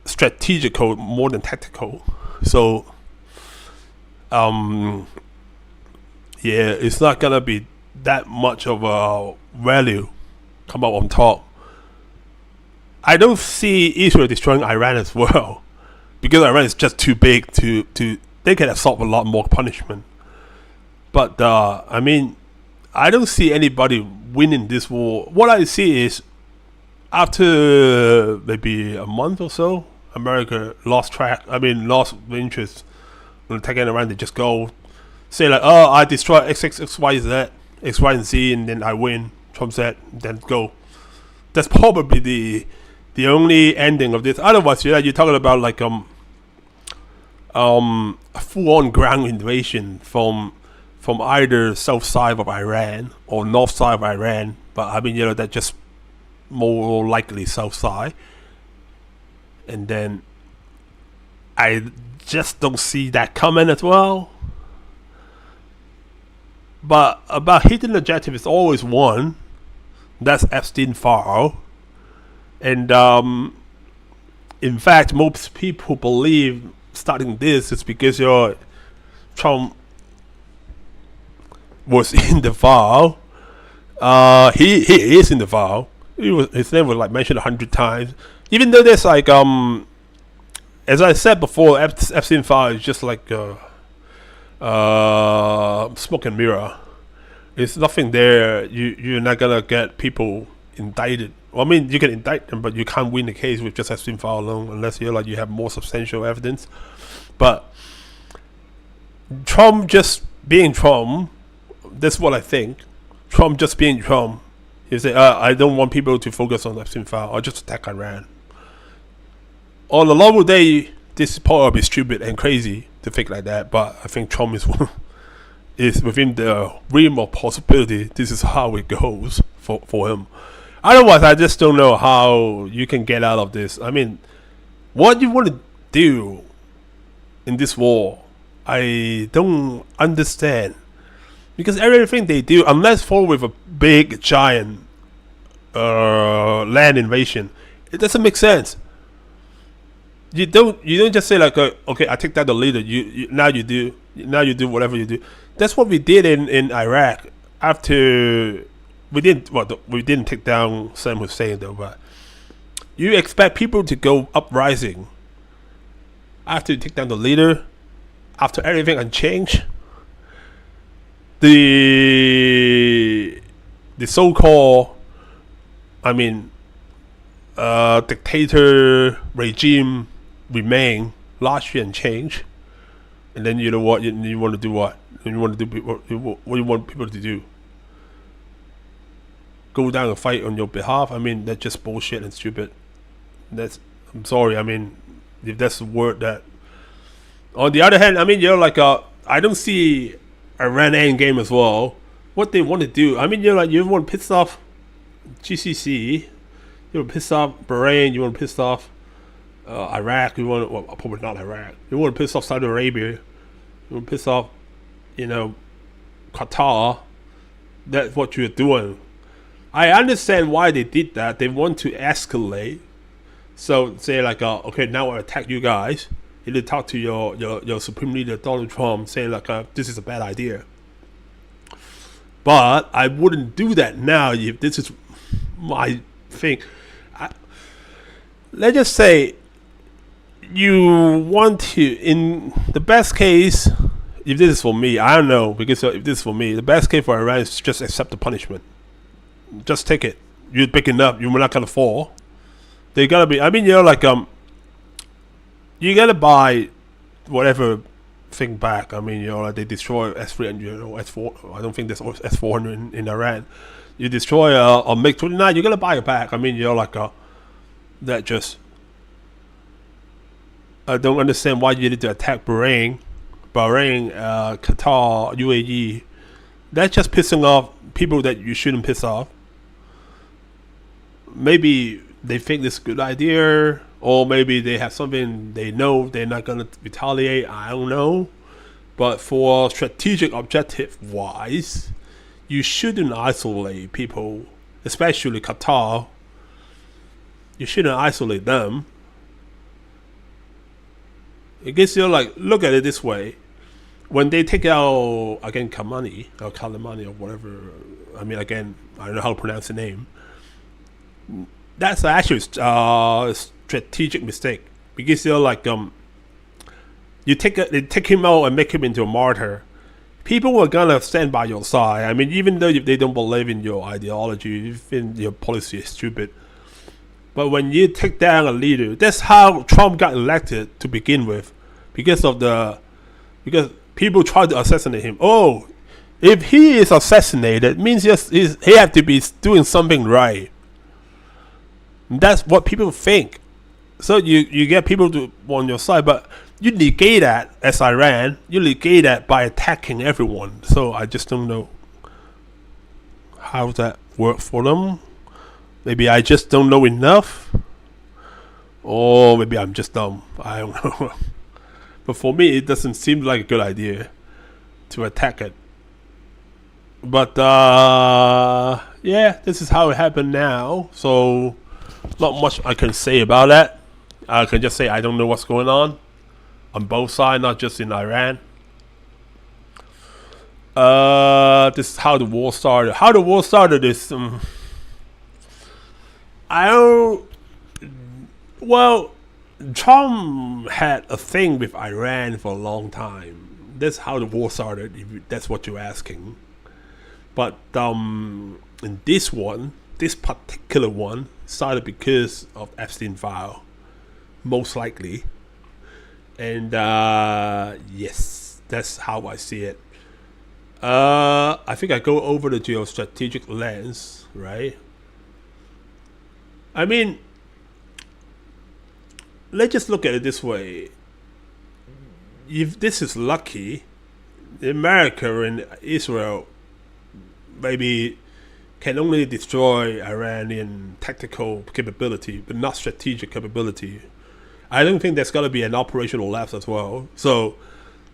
strategical more than tactical. So yeah, it's not gonna be that much of a value come out on top. I don't see Israel destroying Iran as well, because Iran is just too big to they can absorb a lot more punishment. But I mean, I don't see anybody winning this war. What I see is, after maybe a month or so, America lost interest in attacking Iran. They just go say like, oh, I destroy X, Y, Z, X, Y, and Z, and then I win. Trump said, then go. That's probably the only ending of this. Otherwise, you're talking about like a full-on ground invasion from either south side of Iran or north side of Iran. But I mean, that just more likely south side. And then I just don't see that coming as well. But about hidden objective is always one. That's Epstein file. And in fact, most people believe starting this is because Trump was in the file. He is in the file. His name was like mentioned 100 times. Even though there's like as I said before, Epstein file is just like smoke and mirror. It's nothing there. You're not gonna get people indicted. Well, I mean, you can indict them, but you can't win the case with just Epstein file alone unless you have more substantial evidence. But Trump just being Trump, that's what I think. Trump just being Trump. He say, I don't want people to focus on Epstein file. I'll just attack Iran. On the normal day, this is probably stupid and crazy to think like that, but I think Trump is within the realm of possibility. This is how it goes for him. Otherwise, I just don't know how you can get out of this. I mean, what you want to do in this war, I don't understand. Because everything they do, unless fall with a big, giant land invasion, it doesn't make sense. you don't just say like, okay, I take down the leader. Now you do whatever you do. That's what we did in Iraq after we didn't take down Saddam Hussein though, but you expect people to go uprising after you take down the leader, after everything unchanged. The so-called, dictator regime remain largely unchanged, and then you know what you want to do? What you want to do? What you want people to do? Go down and fight on your behalf? That's just bullshit and stupid. I'm sorry. If that's the word that. On the other hand, I don't see Iran end game as well. What they want to do? You want to piss off GCC. You want to piss off Bahrain. You want to piss off Iraq. Probably not Iraq. You want to piss off Saudi Arabia. You want to piss off, Qatar. That's what you're doing. I understand why they did that. They want to escalate. So say like, okay, now I attack you guys. You need to talk to your supreme leader Donald Trump, saying like, this is a bad idea. But I wouldn't do that now if this is my thing. Let's just say you want to, in the best case, if this is for me, I don't know, because if this is for me, the best case for Iran is just accept the punishment. Just take it. You're big enough. You're not gonna fall. They gotta be. You gotta buy whatever thing back. They destroy S300, S4. I don't think there's S400 in Iran. You destroy a MiG-29, you gotta buy it back. That just. I don't understand why you need to attack Bahrain, Qatar, UAE. That's just pissing off people that you shouldn't piss off. Maybe they think this is a good idea, or maybe they have something they know they're not going to retaliate. I don't know. But for strategic objective wise, you shouldn't isolate people, especially Qatar. You shouldn't isolate them. I guess look at it this way. When they take out, again, Kalamani or whatever, again, I don't know how to pronounce the name. That's actually a strategic mistake, because they take him out and make him into a martyr. People are gonna stand by your side. Even though they don't believe in your ideology, even your policy is stupid. But when you take down a leader, that's how Trump got elected to begin with, because people tried to assassinate him. Oh, if he is assassinated, means he have to be doing something right. That's what people think. So you get people to on your side, but you negate that as Iran. You negate that by attacking everyone. So I just don't know how that work for them. Maybe I just don't know enough, or maybe I'm just dumb. I don't know. But for me, it doesn't seem like a good idea to attack it. But yeah, this is how it happened now. So not much I can say about that. I can just say I don't know what's going on both sides, not just in Iran. This is how the war started. How the war started is Trump had a thing with Iran for a long time. That's how the war started, if that's what you're asking. But in this particular one, started because of Epstein file, most likely. And yes, that's how I see it. I think I go over the geostrategic lens, right? Let's just look at it this way. If this is lucky, America and Israel maybe can only destroy Iranian tactical capability, but not strategic capability. I don't think there's going to be an operational lapse as well. So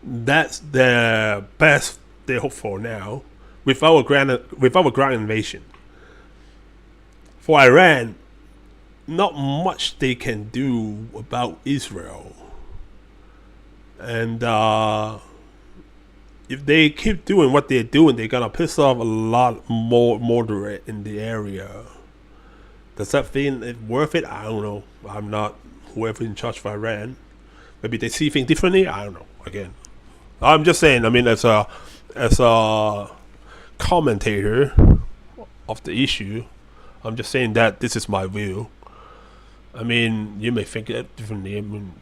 that's the best they hope for now without a ground invasion. For Iran, not much they can do about Israel. And if they keep doing what they're doing, they're gonna piss off a lot more moderate in the area. Does that mean it's worth it? I don't know. I'm not whoever in charge of Iran. Maybe they see things differently. I don't know. Again, I'm just saying. I mean, as a commentator of the issue, I'm just saying that this is my view. I mean, you may think it differently. I mean,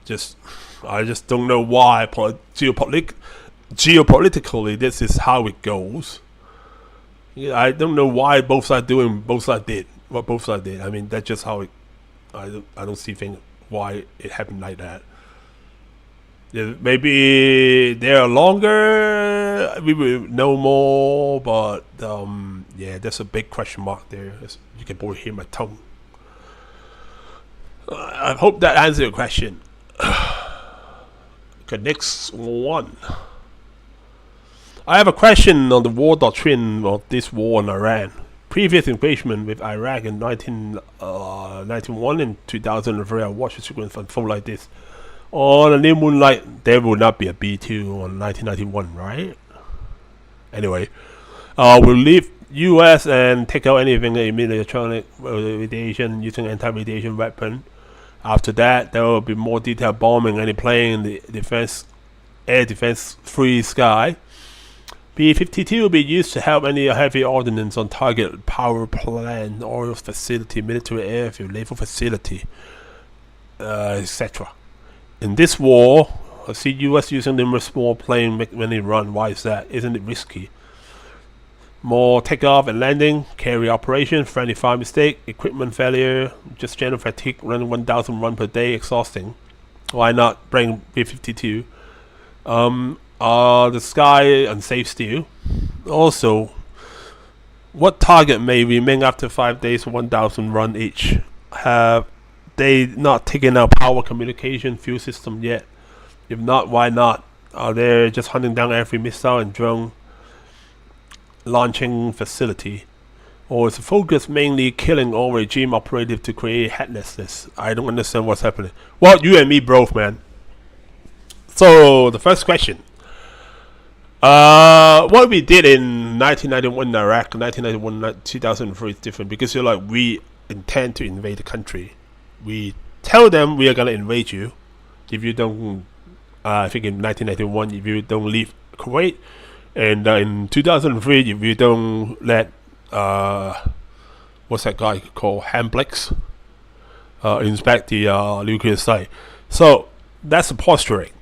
I just don't know why geopolitically this is how it goes. Yeah, I don't know why both sides did what both sides did. I mean, that's just how it. I don't see things why it happened like that. Yeah, maybe they're longer. We will know more, but yeah, there's a big question mark there. You can probably hear my tongue. I hope that answers your question. Okay, next one. I have a question on the war doctrine of this war in Iran. Previous engagement with Iraq in 1991 and 2003, I watched the sequence unfold like this. On a new moonlight, there will not be a B2 on 1991, right? Anyway, we'll leave US and take out anything that emits electronic radiation using anti-radiation weapon. After that, there will be more detailed bombing any plane in the air defense free sky. B-52 will be used to help any heavy ordnance on target power plant, oil facility, military airfield, naval facility, etc. In this war, I see US using numerous small planes when they run. Why is that? Isn't it risky? More takeoff and landing, carry operation, friendly fire mistake, equipment failure, just general fatigue, running 1,000 run per day, exhausting. Why not bring B-52? The sky unsafe still. Also, what target may remain after 5 days, 1,000 run each? Have they not taken out power communication fuel system yet? If not, why not? Are they just hunting down every missile and drone launching facility? Or is the focus mainly killing all regime operative to create headlessness? I don't understand what's happening. Well, you and me both, man. So, the first question. What we did in 1991 in Iraq, 1991, 2003 is different because you're like, we intend to invade the country. We tell them we are gonna invade you if you don't. I think in 1991, if you don't leave Kuwait, and in 2003, if you don't let what's that guy called Hamblix inspect the nuclear site. So that's the posturing.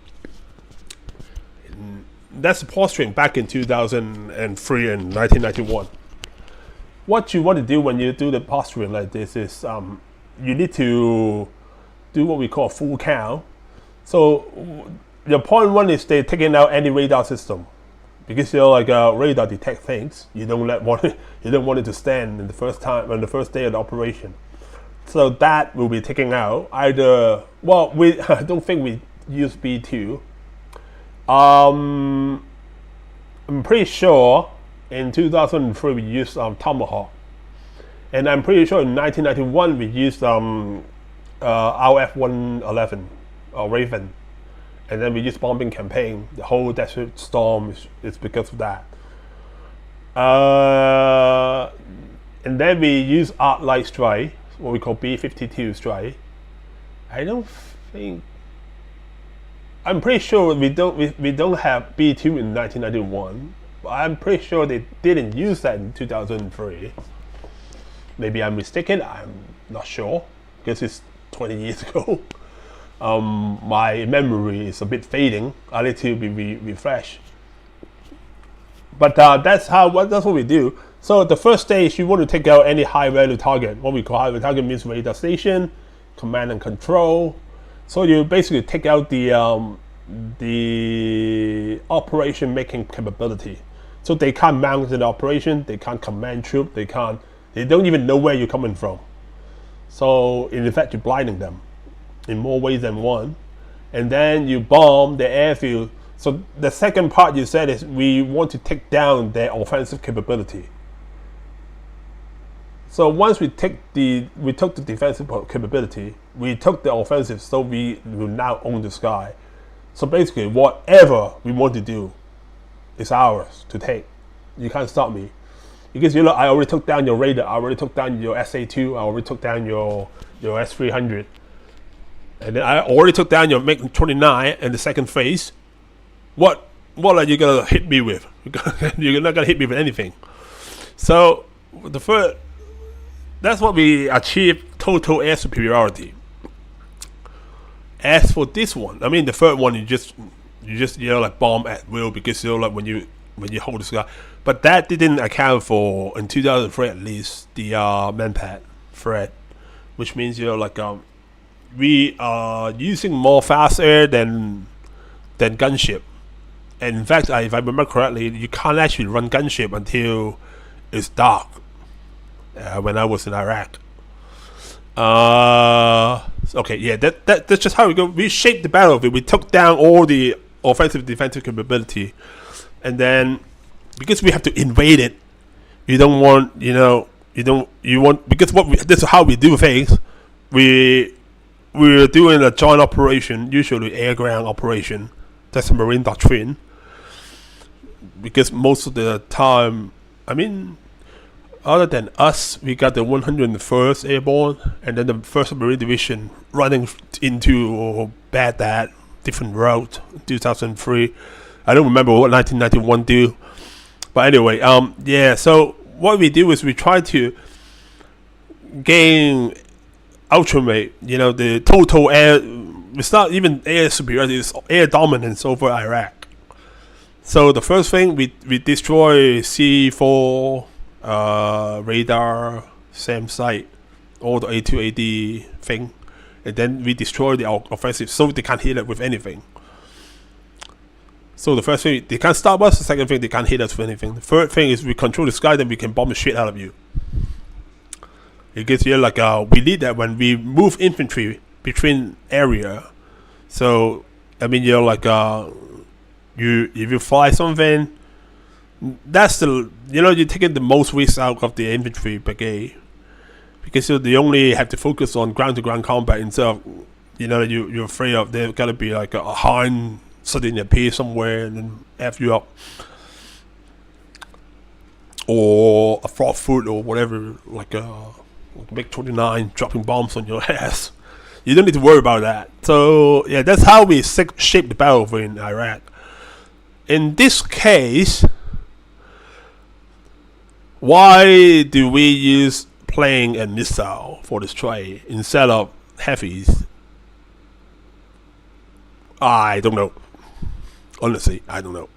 That's the posturing back in 2003 and 1991. What you want to do when you do the posturing like this is you need to do what we call full count. So your point one is they're taking out any radar system because you're like radar detect things. You don't want it to stand in the first time on the first day of the operation. So that will be taken out. Either we I don't think we use B2. I'm pretty sure in 2003 we used Tomahawk, and I'm pretty sure in 1991 we used RF-111 Raven, and then we used bombing campaign. The whole Desert Storm is because of that. And then we use Arc Light Strike, what we call B-52 strike. I'm pretty sure we don't have B2 in 1991. But I'm pretty sure they didn't use that in 2003. Maybe I'm mistaken. I'm not sure because it's 20 years ago. My memory is a bit fading. I need to be refreshed. But that's what we do. So the first stage, you want to take out any high value target. What we call high value target means radar station, command and control. So you basically take out the operation making capability. So they can't mount an operation, they can't command troop, they don't even know where you're coming from. So in effect, you're blinding them in more ways than one. And then you bomb the airfield. So the second part you said is we want to take down their offensive capability. So once we took the defensive capability, we took the offensive, so we will now own the sky. So basically, whatever we want to do is ours to take. You can't stop me. Because you look, I already took down your Raider, I already took down your SA-2, I already took down your S-300. And then I already took down your MiG-29 in the second phase. What are you gonna hit me with? You're not gonna hit me with anything. So the first, that's what we achieved, total air superiority. As for this one, I mean the third one, you just like bomb at will, because like when you hold the sky. But that didn't account for, in 2003 at least, the Manpad threat, which means like we are using more fast air than gunship. And in fact, if I remember correctly, you can't actually run gunship until it's dark. When I was in Iraq. Okay, yeah, that's just how we go. We shaped the battlefield. We took down all the offensive defensive capability, and then because we have to invade it, you want because this is how we do things. We're doing a joint operation, usually air ground operation. That's a Marine doctrine. Because most of the time, I mean, other than us, we got the 101st Airborne, and then the 1st Marine Division running into Baghdad, different route, 2003. I don't remember what 1991 do. But anyway, yeah, so what we do is we try to gain ultimate, the total air, it's not even air superiority, it's air dominance over Iraq. So the first thing, we destroy C4, radar, SAM site, all the A2AD thing, and then we destroy the offensive, so they can't hit it with anything. So the first thing, they can't stop us. The second thing, they can't hit us with anything. The third thing is we control the sky, then we can bomb the shit out of you. It gets you like we need that when we move infantry between area. So I mean, like if you fly something, that's the you're taking the most risk out of the infantry brigade, because they only have to focus on ground to ground combat instead of you're afraid of there's gotta be like a Hind suddenly appear somewhere and then F you up, or a frog foot or whatever, like a MiG-29 dropping bombs on your ass. You don't need to worry about that. So yeah, that's how we shape the battlefield in Iraq. In this case, why do we use plane and missile for this trade instead of heavies? I don't know. Honestly, I don't know.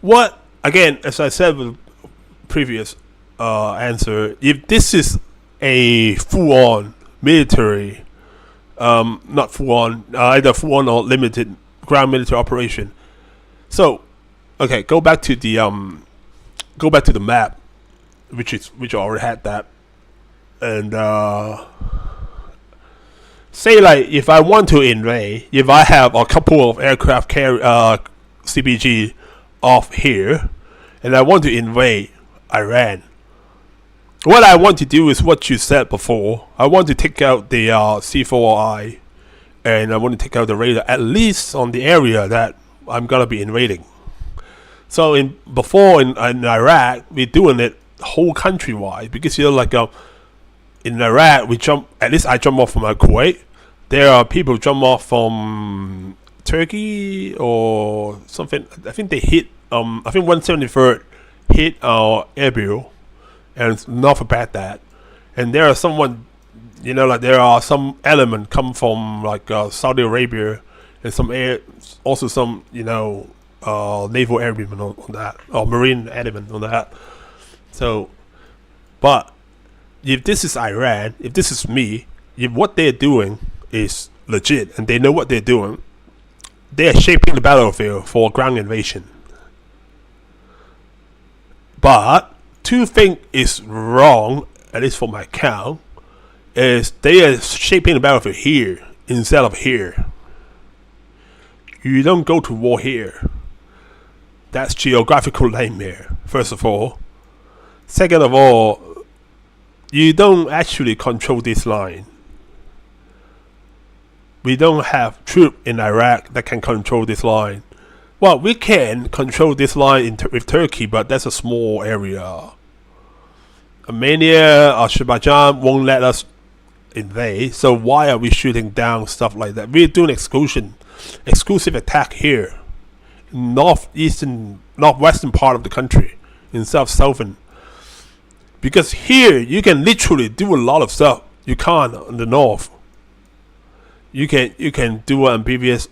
What, again, as I said with the previous answer, if this is a full-on military, not full-on, either full-on or limited ground military operation. So, okay, go back to the map, which I already had that, and say like if I want to invade, if I have a couple of aircraft CBG off here, and I want to invade Iran, what I want to do is what you said before. I want to take out the C4I, and I want to take out the radar, at least on the area that I'm gonna be invading. So in Iraq, we're doing it whole countrywide, because like in Iraq, at least I jump off from Kuwait. There are people jump off from Turkey or something. I think they hit I think 173rd hit our Erbil and north of Baghdad. And there are there are some element come from like Saudi Arabia, and some naval airmen on that, or marine element on that. So, but if this is Iran, if this is me, if what they're doing is legit and they know what they're doing, they are shaping the battlefield for ground invasion. But two things is wrong, at least for my count, is they are shaping the battlefield here instead of here. You don't go to war here. That's geographical nightmare, first of all. Second of all, you don't actually control this line. We don't have troops in Iraq that can control this line. Well, we can control this line with Turkey, but that's a small area. Armenia, Azerbaijan won't let us invade, so why are we shooting down stuff like that? We're doing exclusive attack here, in northwestern part of the country, in southern. Because here you can literally do a lot of stuff you can't in the north. You can do an amphibious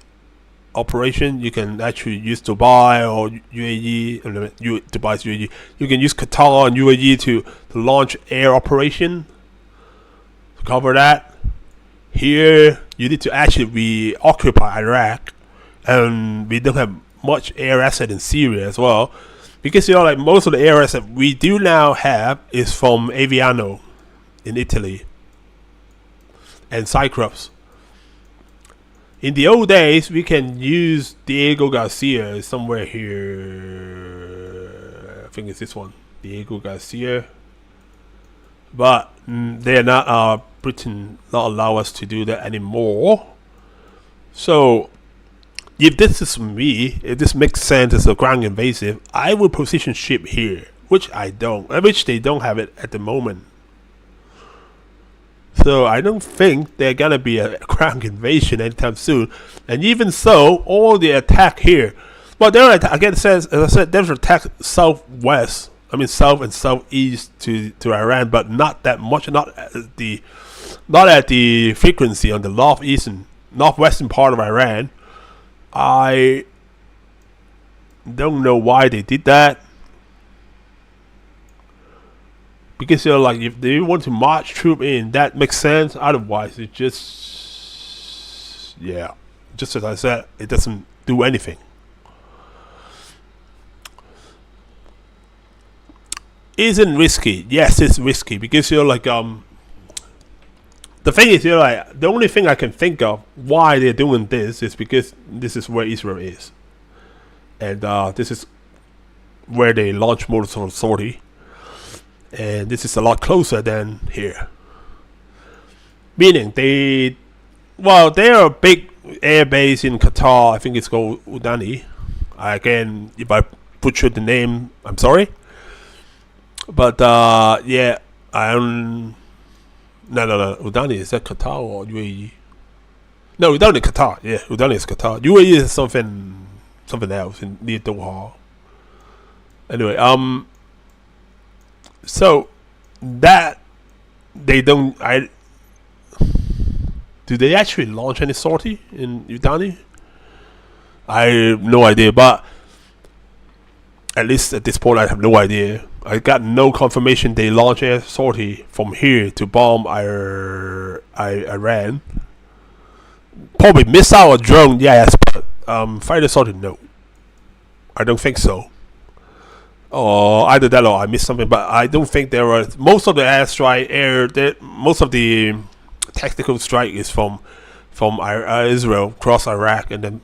operation. You can actually use Dubai or UAE. Dubai's UAE. You can use Qatar and UAE to launch air operation to cover that. Here you need to actually reoccupy Iraq, and we don't have much air asset in Syria as well, because like most of the air asset we do now have is from Aviano in Italy and Cyclops. In the old days, we can use Diego Garcia somewhere here. I think it's this one, Diego Garcia. But they're not. Britain not allow us to do that anymore. So, if this is me, if this makes sense as a ground invasive, I will position ship here, which I don't. Which they don't have it at the moment. So I don't think they're gonna be a ground invasion anytime soon. And even so, all the attack here, well, there again says, as I said, there's attack southwest. I mean south and southeast to Iran, but not that much. Not at the frequency on the northwestern part of Iran. I don't know why they did that. Because like if they want to march troop in, that makes sense. Otherwise, it just as I said, it doesn't do anything. Isn't risky? Yes, it's risky because like the thing is like the only thing I can think of why they're doing this is because this is where Israel is, and this is where they launch Molotov sortie. And this is a lot closer than here. Meaning they are a big air base in Qatar. I think it's called Udani. Again, if I butchered the name, I'm sorry. But yeah, no. Udani, is that Qatar or UAE? No, Udani Qatar. Yeah, Udani is Qatar. UAE is something else near Doha. Anyway, so that they don't. Do they actually launch any sortie in Udani? I have no idea, but at least at this point, I have no idea. I got no confirmation they launch a sortie from here to bomb Iran. Probably missile or drone, yes, but fighter sortie, no. I don't think so. Or either that or I missed something, but I don't think there are. Most of the airstrike, most of the tactical strike is from Israel across Iraq, and then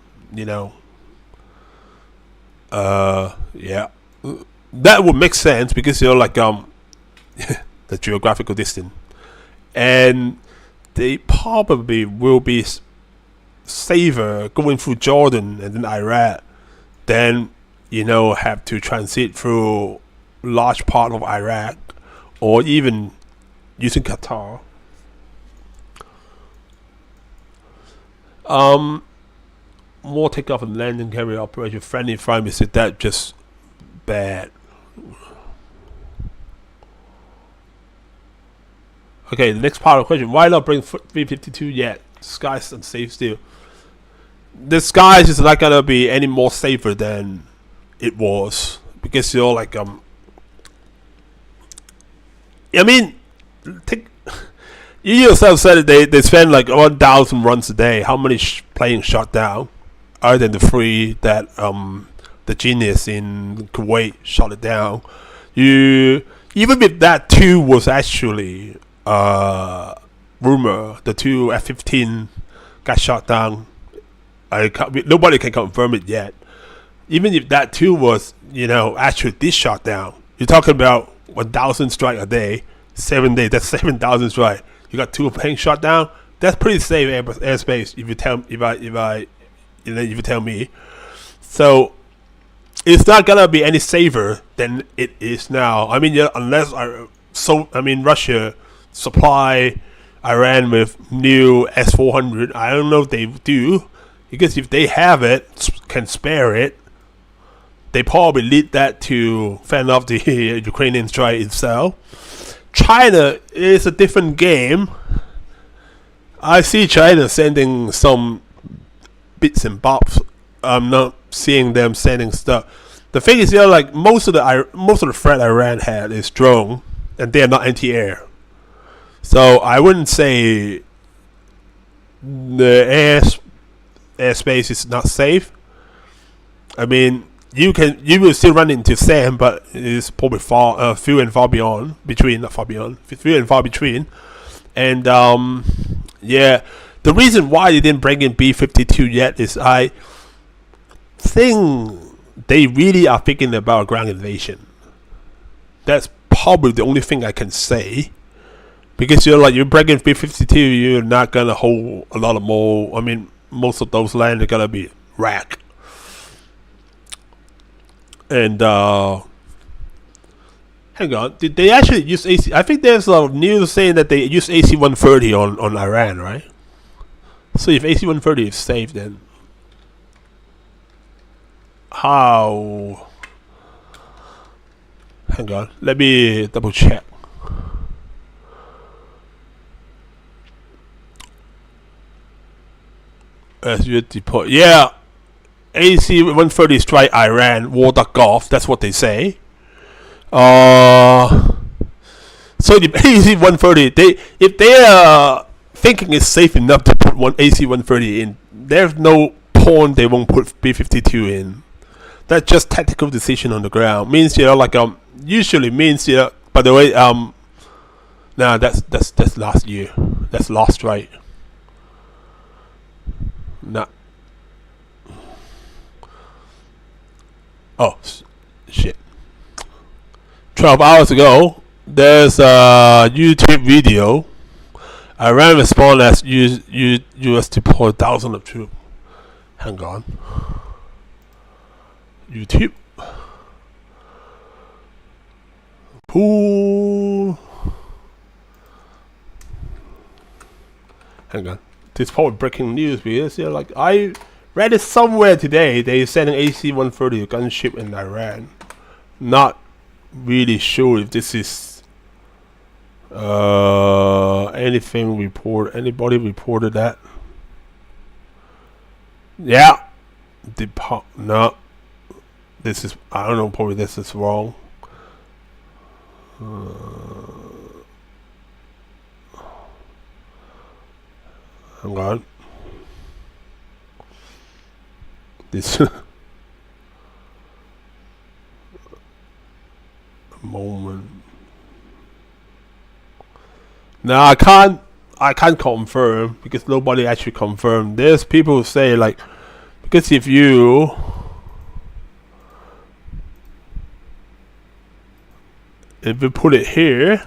yeah, that would make sense because like the geographical distance, and they probably will be safer going through Jordan and then Iraq than have to transit through large part of Iraq or even using Qatar. More takeoff and landing carrier operation, friendly fire missile, that just bad. Okay, the next part of the question: why not bring 352 yet? Skies unsafe still. The skies is not gonna be any more safer than it was, because like I mean, you yourself said it, they spend like 1,000 runs a day. How many planes shot down, other than the 3 that the Genius in Kuwait shot it down? Even if that 2 was actually rumor, the 2 F-15 got shot down, nobody can confirm it yet. Even if that 2 was, actually this shot down, you're talking about 1,000 strike a day, 7 days. That's 7,000 strike. You got 2 planes shot down. That's pretty safe airspace if you tell me. So it's not gonna be any safer than it is now. I mean, unless Russia supply Iran with new S-400. I don't know if they do, because if they have it, can spare it, they probably lead that to fend off the Ukrainian strike itself. China is a different game. I see China sending some bits and bobs. I'm not seeing them sending stuff. The thing is, like most of the threat Iran had is drone, and they are not anti-air. So I wouldn't say the airspace is not safe. I mean, you will still run into SAM, but it's probably few and far between. And yeah, the reason why they didn't bring in B-52 yet is I think they really are thinking about ground invasion. That's probably the only thing I can say. Because you're breaking B-52, you're not gonna hold a lot of more. I mean, most of those land are gonna be rack. And hang on, did they actually use AC? I think there's a news saying that they use AC-130 on Iran, right? So if AC-130 is safe, then how? Hang on, let me double check. As you deploy, yeah, AC-130 strike Iran, War Gulf. That's what they say. So the AC-130, if they are thinking it's safe enough to put one AC-130 in, there's no point they won't put B-52 in. That's just tactical decision on the ground. Means usually means by the way, nah, that's last year. That's lost, right? Nah. Oh shit. 12 hours ago, there's a YouTube video. Iran respond as US deploy thousands of troops. Hang on. YouTube. Pool. Hang on. This is probably breaking news because I read it somewhere today. They're sending AC-130 gunship in Iran. Not really sure if this is anything report. Anybody reported that? Yeah. No. This is, I don't know, probably this is wrong. Hang on. This moment. Now I can't confirm because nobody actually confirmed. There's people who say because if you put it here,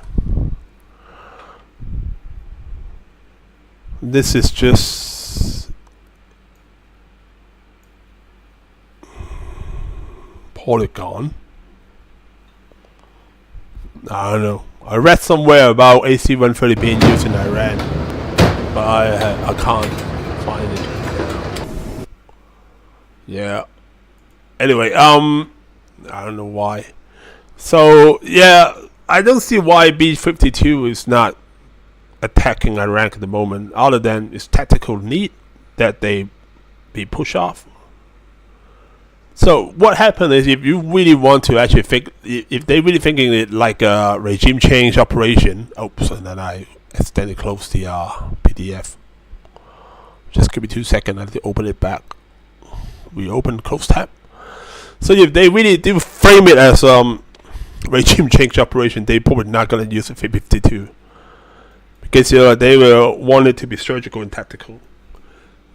this is just polygon. I don't know. I read somewhere about AC-130 being used in Iran, but I can't find it. Yeah. Anyway, I don't know why. So yeah, I don't see why B-52 is not attacking Iran at the moment, other than its tactical need that they be pushed off. So what happened is, if you really want to actually think, if they really thinking it like a regime change operation. Oops, and then I accidentally closed the PDF. Just give me 2 seconds. I have to open it back. We open close tab. So if they really do frame it as regime change operation, they probably not gonna use a 52 because they will want it to be surgical and tactical.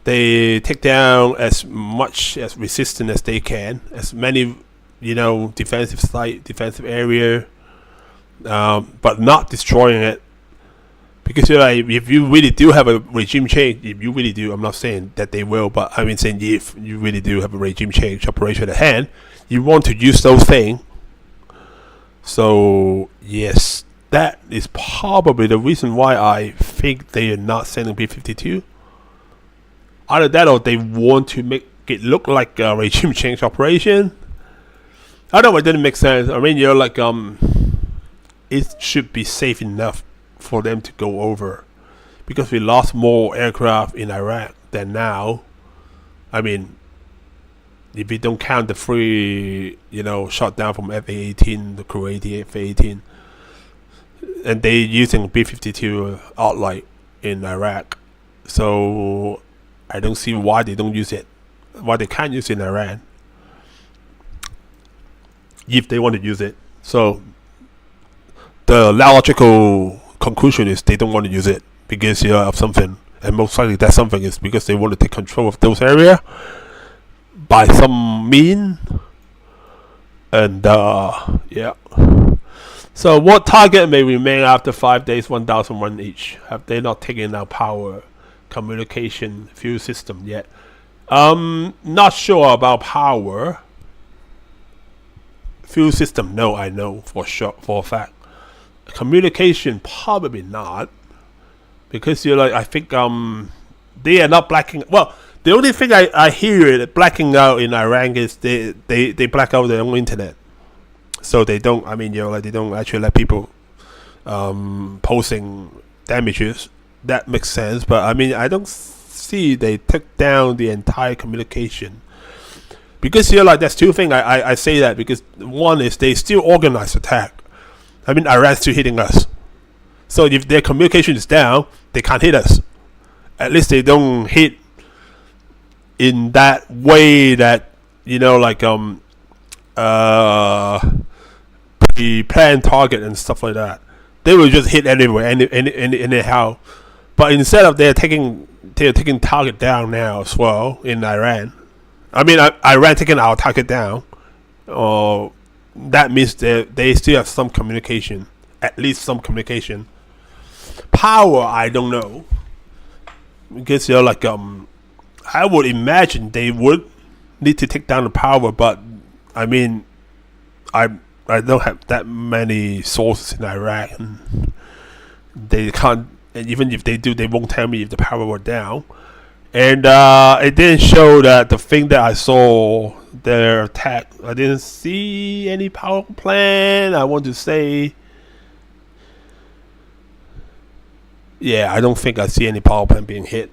They take down as much as resistance as they can, as many defensive site, defensive area, but not destroying it. Because you're like, if you really do have a regime change, if you really do, I'm not saying that they will, but I mean saying if you really do have a regime change operation at hand, you want to use those things. So yes, that is probably the reason why I think they are not sending B-52. Either that or they want to make it look like a regime change operation. I don't know, it didn't make sense. I mean, you're like, it should be safe enough for them to go over, because we lost more aircraft in Iraq than now. I mean, if you don't count the 3, shot down from F-18, the Kuwaiti F-18, and they using B-52 outright in Iraq. So I don't see why they don't use it, why they can't use it in Iran if they want to use it. So the logical conclusion is they don't want to use it because of something, and most likely that something is because they want to take control of those areas by some mean. And yeah. So what target may remain after 5 days? 1,001 each. Have they not taken out power, communication, fuel system yet? Not sure about power. Fuel system, no, I know for sure, for a fact. Communication, probably not, because you're like, I think they are not blacking. Well, the only thing I hear blacking out in Iran is they black out their own internet, so they don't. I mean, they don't actually let people posting damages. That makes sense, but I mean, I don't see they took down the entire communication. Because there's two things I say that, because one is they still organize attack. I mean, Iran's still hitting us. So if their communication is down, they can't hit us. At least they don't hit in that way that, pre-planned target and stuff like that. They will just hit anywhere, anyhow. But instead of they're taking target down now as well in Iran. I mean, Iran taking our target down. That means they still have some communication, at least some communication. Power, I don't know, because I would imagine they would need to take down the power, but I mean, I don't have that many sources in Iraq, and they can't. And even if they do, they won't tell me if the power were down. And it didn't show that the thing that I saw their attack. I didn't see any power plant. I want to say, yeah, I don't think I see any power plant being hit.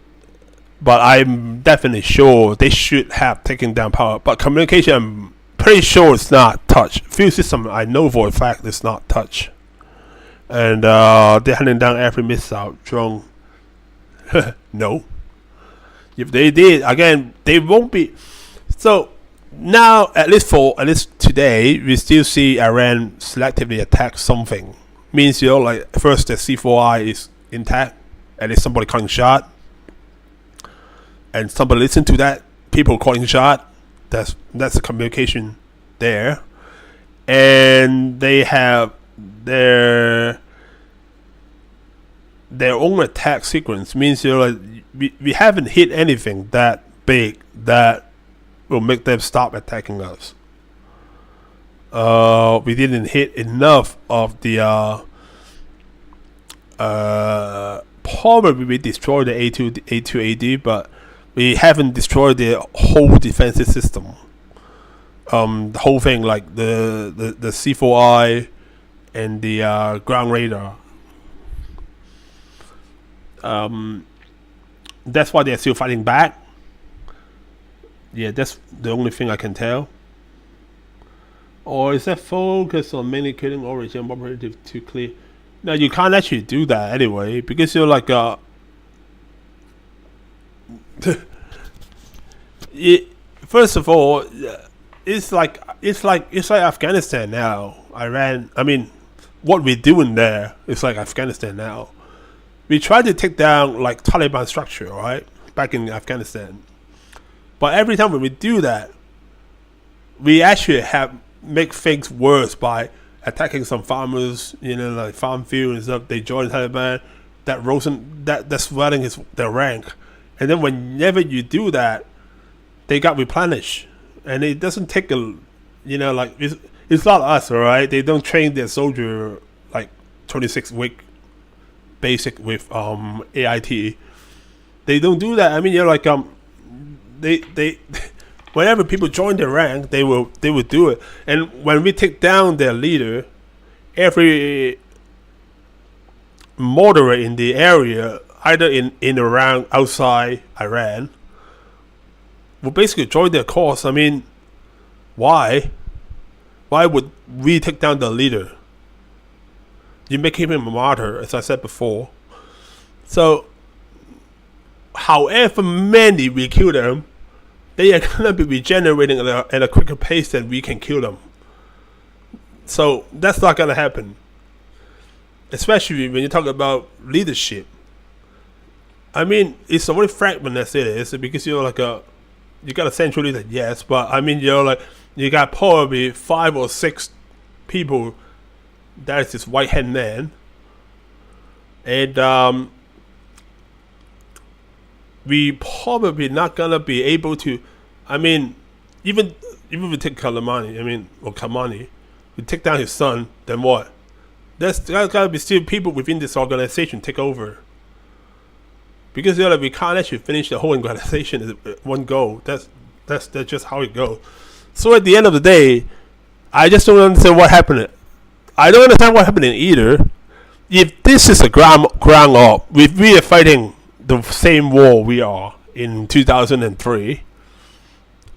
But I'm definitely sure they should have taken down power. But communication, I'm pretty sure it's not touched. Fuel system, I know for a fact it's not touched. And they're hunting down every missile drone. No. If they did, again, they won't be. So now, at least today, we still see Iran selectively attack something. Means first the C4I is intact, at least somebody calling shot, and somebody listen to that, people calling shot. That's the communication there, and they have their own attack sequence. Means we haven't hit anything that big that will make them stop attacking us. We didn't hit enough of the probably we destroyed the A2AD, but we haven't destroyed the whole defensive system. The whole thing, like the C4I and the ground radar. That's why they're still fighting back. Yeah, that's the only thing I can tell. Or is that focus on mainly killing all regime operative to clear? No, you can't actually do that anyway, because you're like first of all, it's like Afghanistan now. Iran. I mean, what we're doing there is like Afghanistan now. We tried to take down like Taliban structure, right, back in Afghanistan. But every time when we do that, we actually make things worse by attacking some farmers, like farm field and stuff. They join Taliban. That's swelling their rank, and then whenever you do that, they got replenished, and it doesn't take like it's not us, all right. They don't train their soldier like 26-week basic with AIT. They don't do that. I mean, they whenever people join their rank, they will do it. And when we take down their leader, every moderate in the area, either in around outside Iran, will basically join their cause. I mean, why would we take down the leader? You make him a martyr, as I said before. So however many we kill them, they are gonna be regenerating at a quicker pace than we can kill them. So that's not gonna happen. Especially when you talk about leadership. I mean, it's already fragmented as it is, because you got a central leader, yes, but I mean, you got probably 5 or 6 people that is this white hand man, and we probably not gonna be able to. I mean, even we take Khamenei, we take down his son, then what? There's gotta be still people within this organization take over, because we can't actually finish the whole organization at one go. That's just how it goes. So at the end of the day, I just don't understand what happened. I don't understand what happened either. If this is a ground up, if we are fighting the same war we are in 2003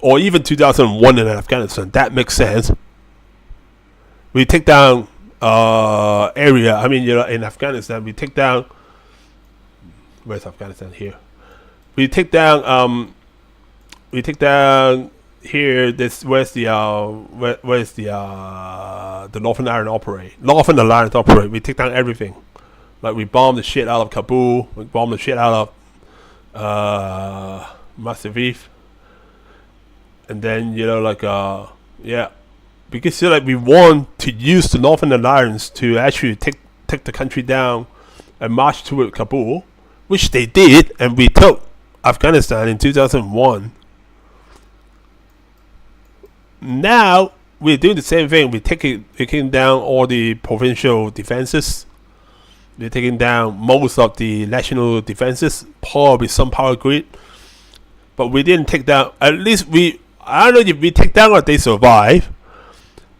or even 2001 in Afghanistan, that makes sense. We take down area. I mean, in Afghanistan, we take down. Where's Afghanistan? Here. We take down. Here. Where's the Northern Alliance operate? We take down everything. Like, we bomb the shit out of Kabul. We bomb the shit out of Masaviv. And then because we want to use the Northern Alliance to actually take the country down and march toward Kabul, which they did, and we took Afghanistan in 2001. Now we're doing the same thing. We're taking down all the provincial defenses. We're taking down most of the national defenses, probably some power grid, but we didn't take down. At least I don't know if we take down or they survive,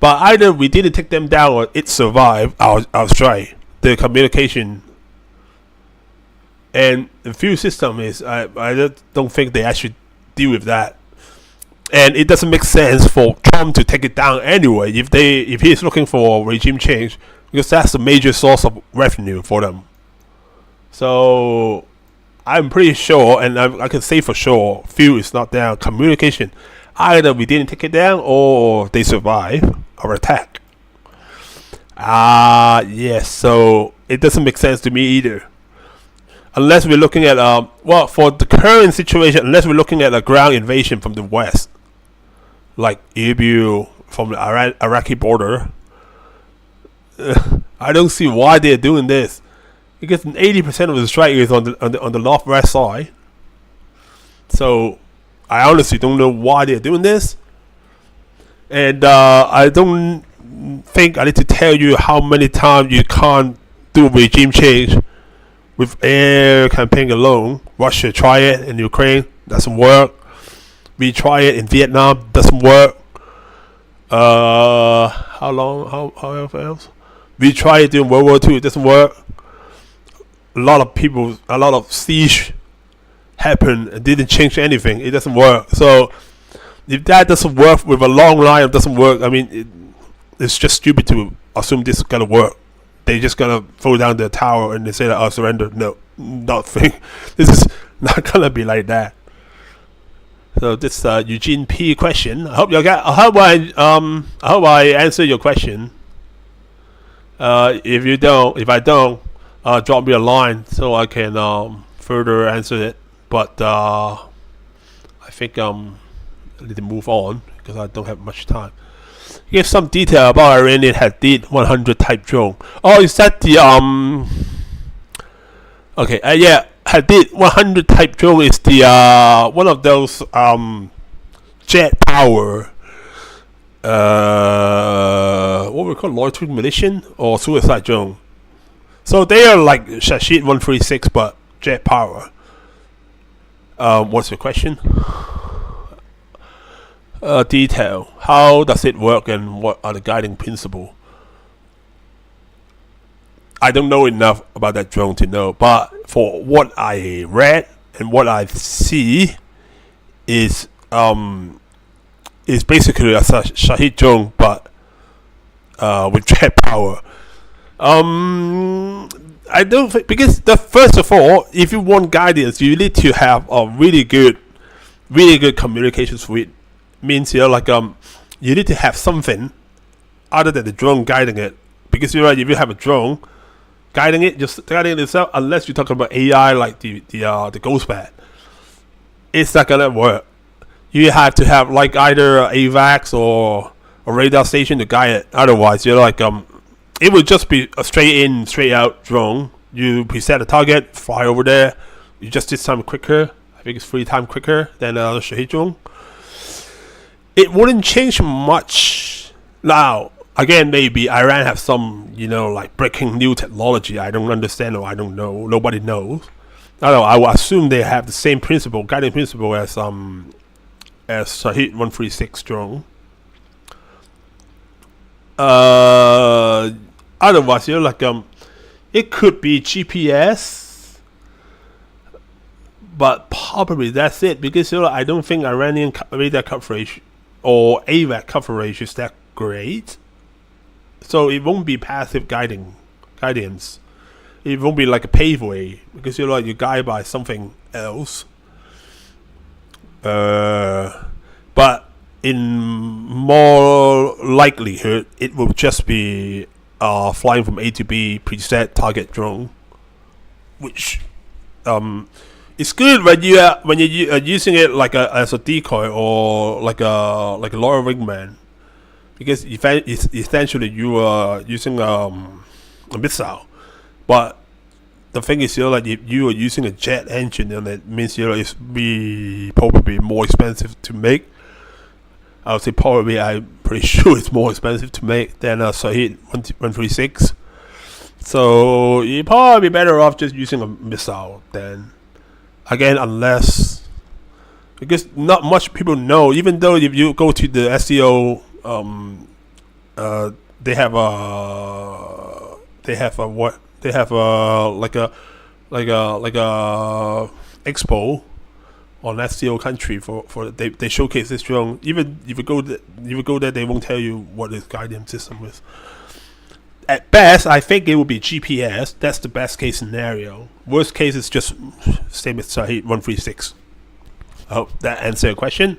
but either we didn't take them down or it survived our strike. The communication and the fuel system is. I don't think they actually deal with that. And it doesn't make sense for Trump to take it down anyway if he's looking for regime change, because that's the major source of revenue for them. So I'm pretty sure, and I can say for sure, fuel is not down. Communication, either we didn't take it down or they survive our attack. Yes, so it doesn't make sense to me either. Unless we're looking at, for the current situation, unless we're looking at a ground invasion from the west, like Erbil from the Iraqi border, I don't see why they're doing this. Because 80% of the strike is on the northwest side. So I honestly don't know why they're doing this. And I don't think I need to tell you how many times you can't do regime change with air campaign alone. Russia tried it in Ukraine, doesn't work. We try it in Vietnam, doesn't work. How else? We tried it during World War II, it doesn't work. A lot of siege happened and didn't change anything. It doesn't work. So if that doesn't work with a long line, it doesn't work. I mean, it's just stupid to assume this is gonna work. They just gonna throw down the tower and they say that I'll surrender. No, nothing. This is not gonna be like that. So this Eugene P question. I hope I answer your question. If I don't, drop me a line so I can further answer it. But I think I need to move on because I don't have much time. Give some detail about Iranian Hadid 100 type drone. Oh, is that the Okay, yeah, Hadid 100 type drone is the one of those jet power what we call loitering munition or suicide drone. So they are like Shahed 136 but jet power. What's your question? Detail. How does it work and what are the guiding principles? I don't know enough about that drone to know, but for what I read and what I see is basically a Shahed drone but with jet power. I don't think, because first of all, if you want guidance, you need to have a really good communications with. Means you need to have something other than the drone guiding it, because you're right. If you have a drone guiding it, just guiding it itself, unless you're talking about AI like the Ghostbat, it's not gonna work. You have to have like either AVAX or a radar station to guide it. Otherwise, you're it would just be a straight in, straight out drone. You preset a target, fly over there. You just did time quicker. I think it's 3 times quicker than a Shahed drone. It wouldn't change much. Now, again, maybe Iran have some, like breaking new technology. I don't understand or I don't know. Nobody knows. I don't know. I will assume they have the same principle, guiding principle as Shahed 136 drone. Otherwise, it could be GPS, but probably that's it, because I don't think Iranian radar coverage or AVAC coverage is that great, so it won't be passive guidance. It won't be like a paveway, because you guide by something else. But in more likelihood, it will just be flying from A to B preset target drone, which it's good when you're using it as a decoy or like a loyal wingman, because essentially you are using a missile. But the thing is, if you are using a jet engine, then it means it's probably more expensive to make. I would say probably, I'm pretty sure it's more expensive to make than a Shahed 136. So you're probably better off just using a missile then. Again, because not much people know. Even though if you go to the SEO, they have a expo on SEO country for they showcase this drone. Even if you go there, they won't tell you what this guidance system is. At best, I think it will be GPS. That's the best case scenario. Worst case is just same as Shahed 136. I hope that answers your question.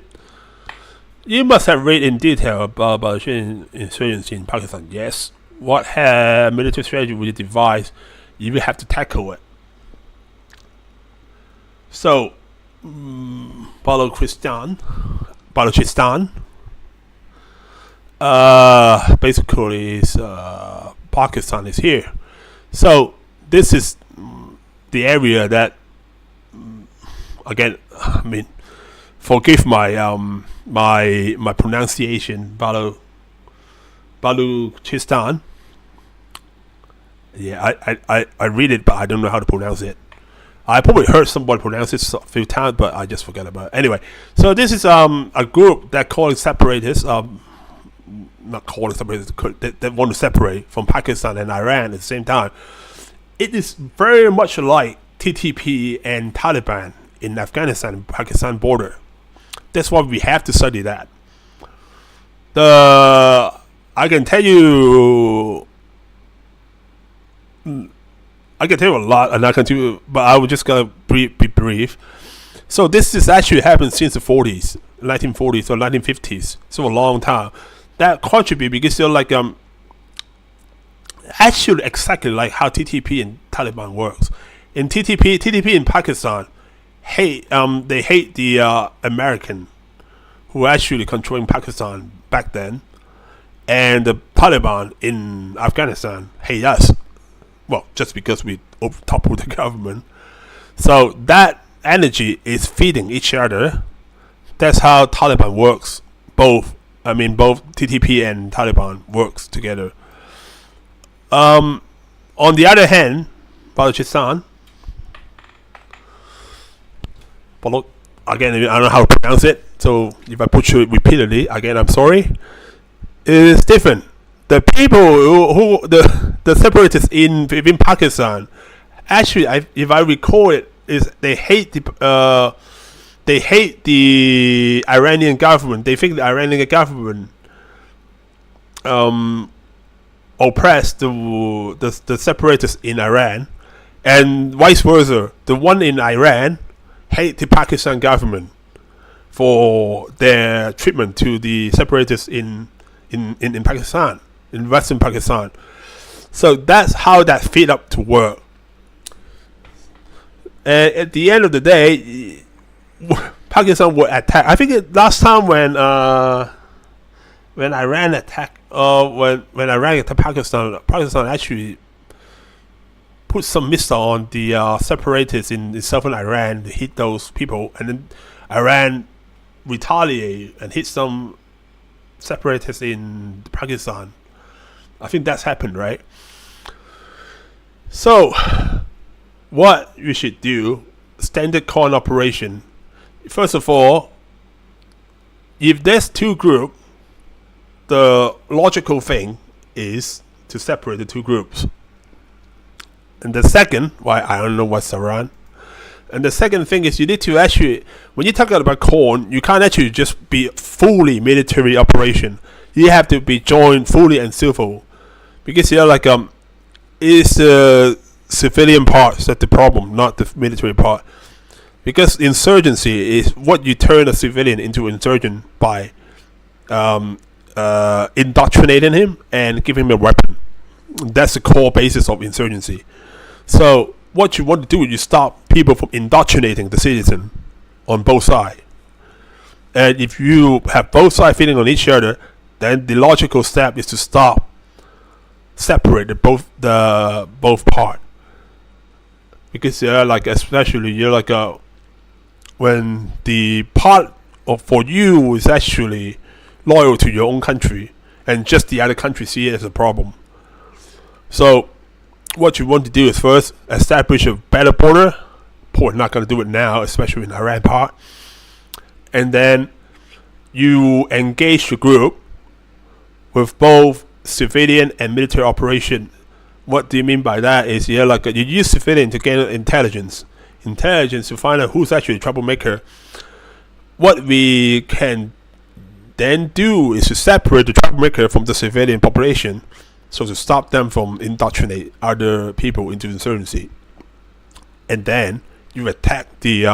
You must have read in detail about insurgency in Pakistan. Yes. What military strategy would you devise if you have to tackle it? So, Balochistan, basically is Pakistan is here. So this is the area that, again, I mean, forgive my my pronunciation, Balochistan. Yeah, I read it, but I don't know how to pronounce it. I probably heard somebody pronounce it a few times, but I just forgot about it. Anyway, so this is a group that call it separatists. Not call it separatists. That want to separate from Pakistan and Iran at the same time. It is very much like TTP and Taliban in Afghanistan and Pakistan border. That's why we have to study that. I can tell you a lot, and I can tell you, but I will just gonna be brief. So this is actually happened since the 40s, 1940s or 1950s, so a long time. That contribute because they're like actually exactly like how TTP and Taliban works. In TTP in Pakistan they hate the American who were actually controlling Pakistan back then, and the Taliban in Afghanistan hate us. Well, just because we toppled the government. So that energy is feeding each other. That's how Taliban works. Both TTP and Taliban works together. On the other hand, Balochistan, again, I don't know how to pronounce it, so if I butcher it repeatedly, again, I'm sorry. It is different. The people who the separatists within Pakistan, actually, if I recall it, is they hate the Iranian government. They think the Iranian government oppressed the separatists in Iran, and vice versa. The one in Iran hate the Pakistan government for their treatment to the separatists in Pakistan, in Western Pakistan. So that's how that feed up to work. And at the end of the day, Pakistan will attack. I think last time when Iran attacked, when Iran attacked Pakistan actually put some missile on the separatists in southern Iran to hit those people, and then Iran retaliate and hit some separatists in Pakistan. I think that's happened, right? So, what you should do, standard coin operation. First of all, if there's two groups, the logical thing is to separate the two groups. And the second, why I don't know what's around. And the second thing is you need to actually, when you talk about corn, you can't actually just be fully military operation. You have to be joined fully and civil, because it's the civilian parts that's the problem, not the military part. Because insurgency is what you turn a civilian into an insurgent by indoctrinating him and giving him a weapon. That's the core basis of insurgency. So what you want to do is you stop people from indoctrinating the citizen on both sides. And if you have both sides feeding on each other, then the logical step is to separate both part. Because especially when the part for you is actually loyal to your own country, and just the other country see it as a problem. So what you want to do is first establish a better border. We're not going to do it now, especially in the Iran part. And then you engage the group with both civilian and military operation. What do you mean by that? Is you use civilian to gain intelligence to find out who's actually a troublemaker. What we can then do is to separate the troublemaker from the civilian population, so to stop them from indoctrinate other people into insurgency. And then you attack the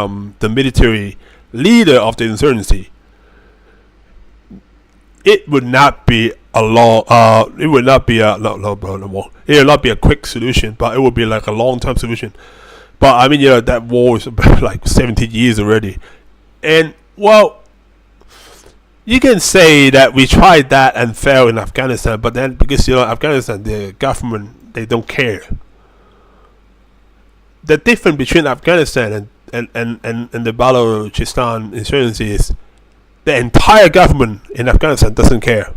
military leader of the insurgency. It would not be a quick solution, but it would be like a long-term solution. But that war is about like 70 years already. And well, you can say that we tried that and failed in Afghanistan, but then because Afghanistan, the government, they don't care. The difference between Afghanistan and the Balochistan insurgency is the entire government in Afghanistan doesn't care.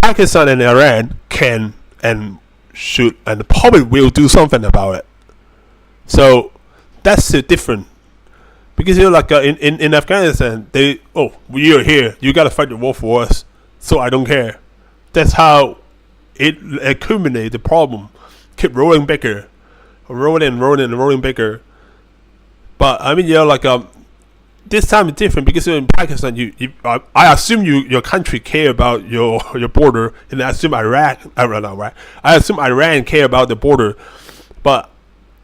Pakistan and Iran can and should and probably will do something about it. So that's the difference. Because in Afghanistan, we are here. You gotta fight the war for us. So I don't care. That's how it accumulates the problem. Keep rolling bigger, rolling bigger. But this time it's different because in Pakistan, I assume your country care about your border, and I assume I assume Iran care about the border, but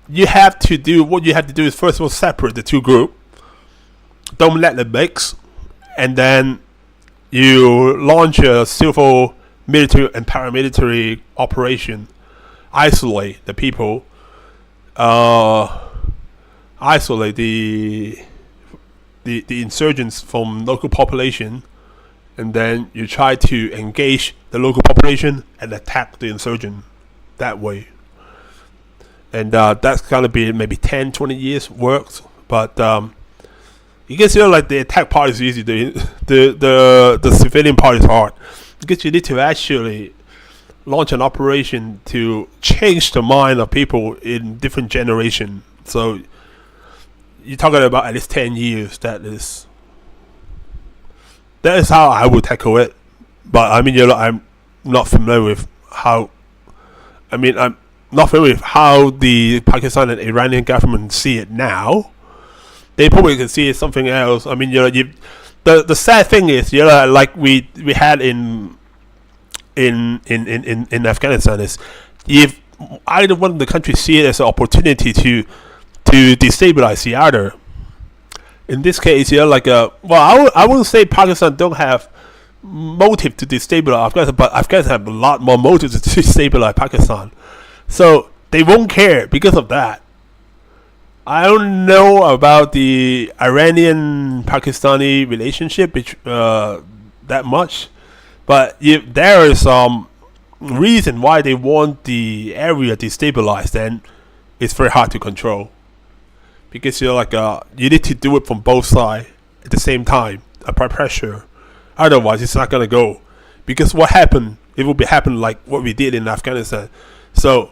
what you have to do is first of all separate the two groups. Don't let them mix, and then you launch a civil, military, and paramilitary operation. Isolate the people. Isolate the insurgents from local population, and then you try to engage the local population and attack the insurgent that way. And that's gonna be maybe 10, 20 years works. But you can see like the attack part is easy. The civilian part is hard because you need to actually launch an operation to change the mind of people in different generation. So you're talking about at least 10 years. That is how I would tackle it. But I mean, I'm not familiar with how. I'm not familiar with how the Pakistan and Iranian government see it now. They probably can see it something else. I mean, the sad thing is, like we had in Afghanistan is, if either one of the countries see it as an opportunity to destabilize the other. In this case, I wouldn't say Pakistan don't have motive to destabilize Afghanistan, but Afghanistan have a lot more motive to destabilize Pakistan. So they won't care because of that. I don't know about the Iranian-Pakistani relationship that much, but if there is some reason why they want the area destabilized, then it's very hard to control. Because you need to do it from both sides at the same time, apply pressure. Otherwise, it's not gonna go. Because what happened, it will be happen like what we did in Afghanistan. So,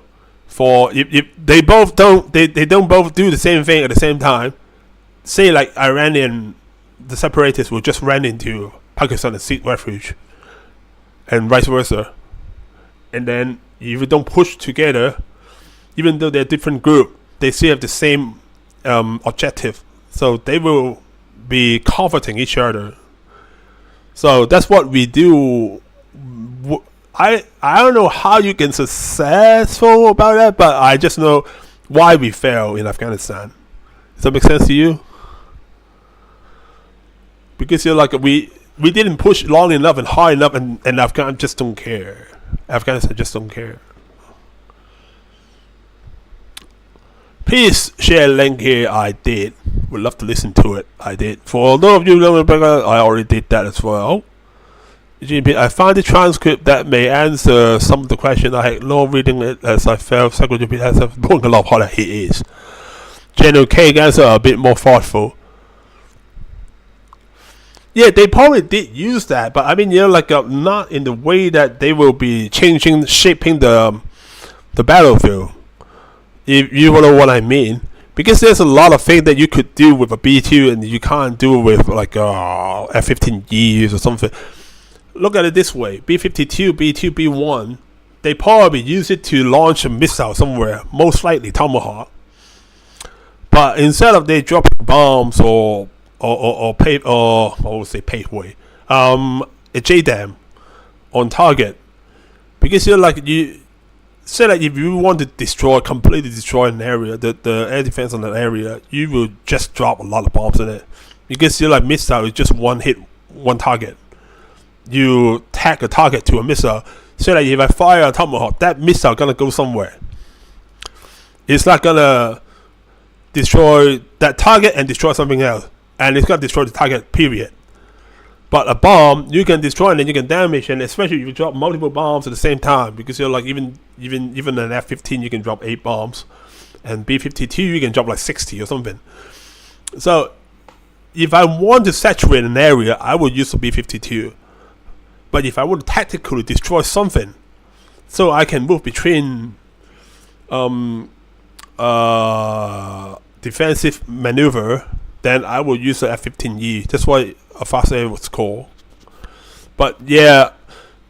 if they both don't both do the same thing at the same time, say like the separatists will just run into Pakistan and seek refuge, and vice versa. And then if you don't push together, even though they're different group, they still have the same objective. So they will be comforting each other. So that's what we do. I don't know how you can successful about that, but I just know why we fail in Afghanistan. Does that make sense to you? Because we didn't push long enough and hard enough, and Afghanistan just don't care. Afghanistan just don't care. Please share a link here. I did. Would love to listen to it. I did. For those of you who don't know, I already did that as well. I found the transcript that may answer some of the questions. I had no reading it as I felt Secretary has doing a lot harder he is. General K answer a bit more thoughtful. Yeah, they probably did use that, but I mean, not in the way that they will be shaping the battlefield. If you know what I mean. Because there's a lot of things that you could do with a B2 and you can't do with like F-15Es or something. Look at it this way: B-52, B-2, B-1, they probably use it to launch a missile somewhere, most likely Tomahawk. But instead of they dropping bombs a JDAM on target, because you say that if you want to completely destroy an area, the air defense on an area, you will just drop a lot of bombs in it. Because missile is just one hit, one target. You tag a target to a missile. So that if I fire a Tomahawk, that missile gonna go somewhere. It's not gonna destroy that target and destroy something else, and it's gonna destroy the target. Period. But a bomb, you can destroy and then you can damage, and especially if you drop multiple bombs at the same time, because even an F-15 you can drop 8 bombs, and B-52 you can drop like 60 or something. So if I want to saturate an area, I would use a B-52. But if I want to tactically destroy something, so I can move between defensive maneuver, then I will use the F-15E. That's why a fast air was called. But yeah,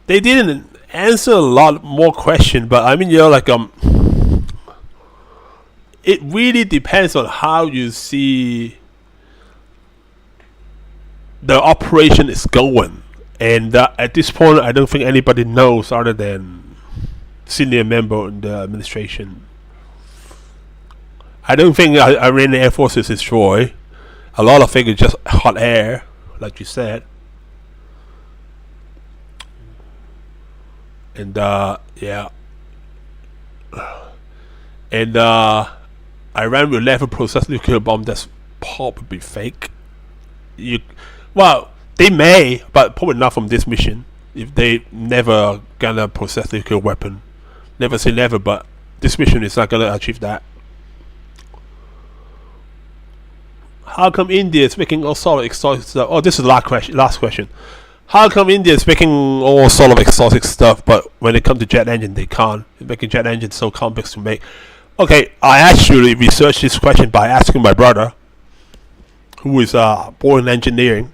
they didn't answer a lot more questions. But I mean, it really depends on how you see the operation is going. And at this point, I don't think anybody knows other than senior member in the administration. I don't think Iranian Air Force is destroyed. A lot of things is just hot air, like you said. And yeah. And Iran will never process nuclear bomb. That's probably fake. They may, but probably not from this mission. If they never gonna possess nuclear weapon, never say never, but this mission is not gonna achieve that. How come India is making all sort of exotic stuff? Oh, this is the last question. How come India is making all sort of exotic stuff, but when it comes to jet engine, they can't? It's making jet engine so complex to make. Okay, I actually researched this question by asking my brother, who is born in engineering.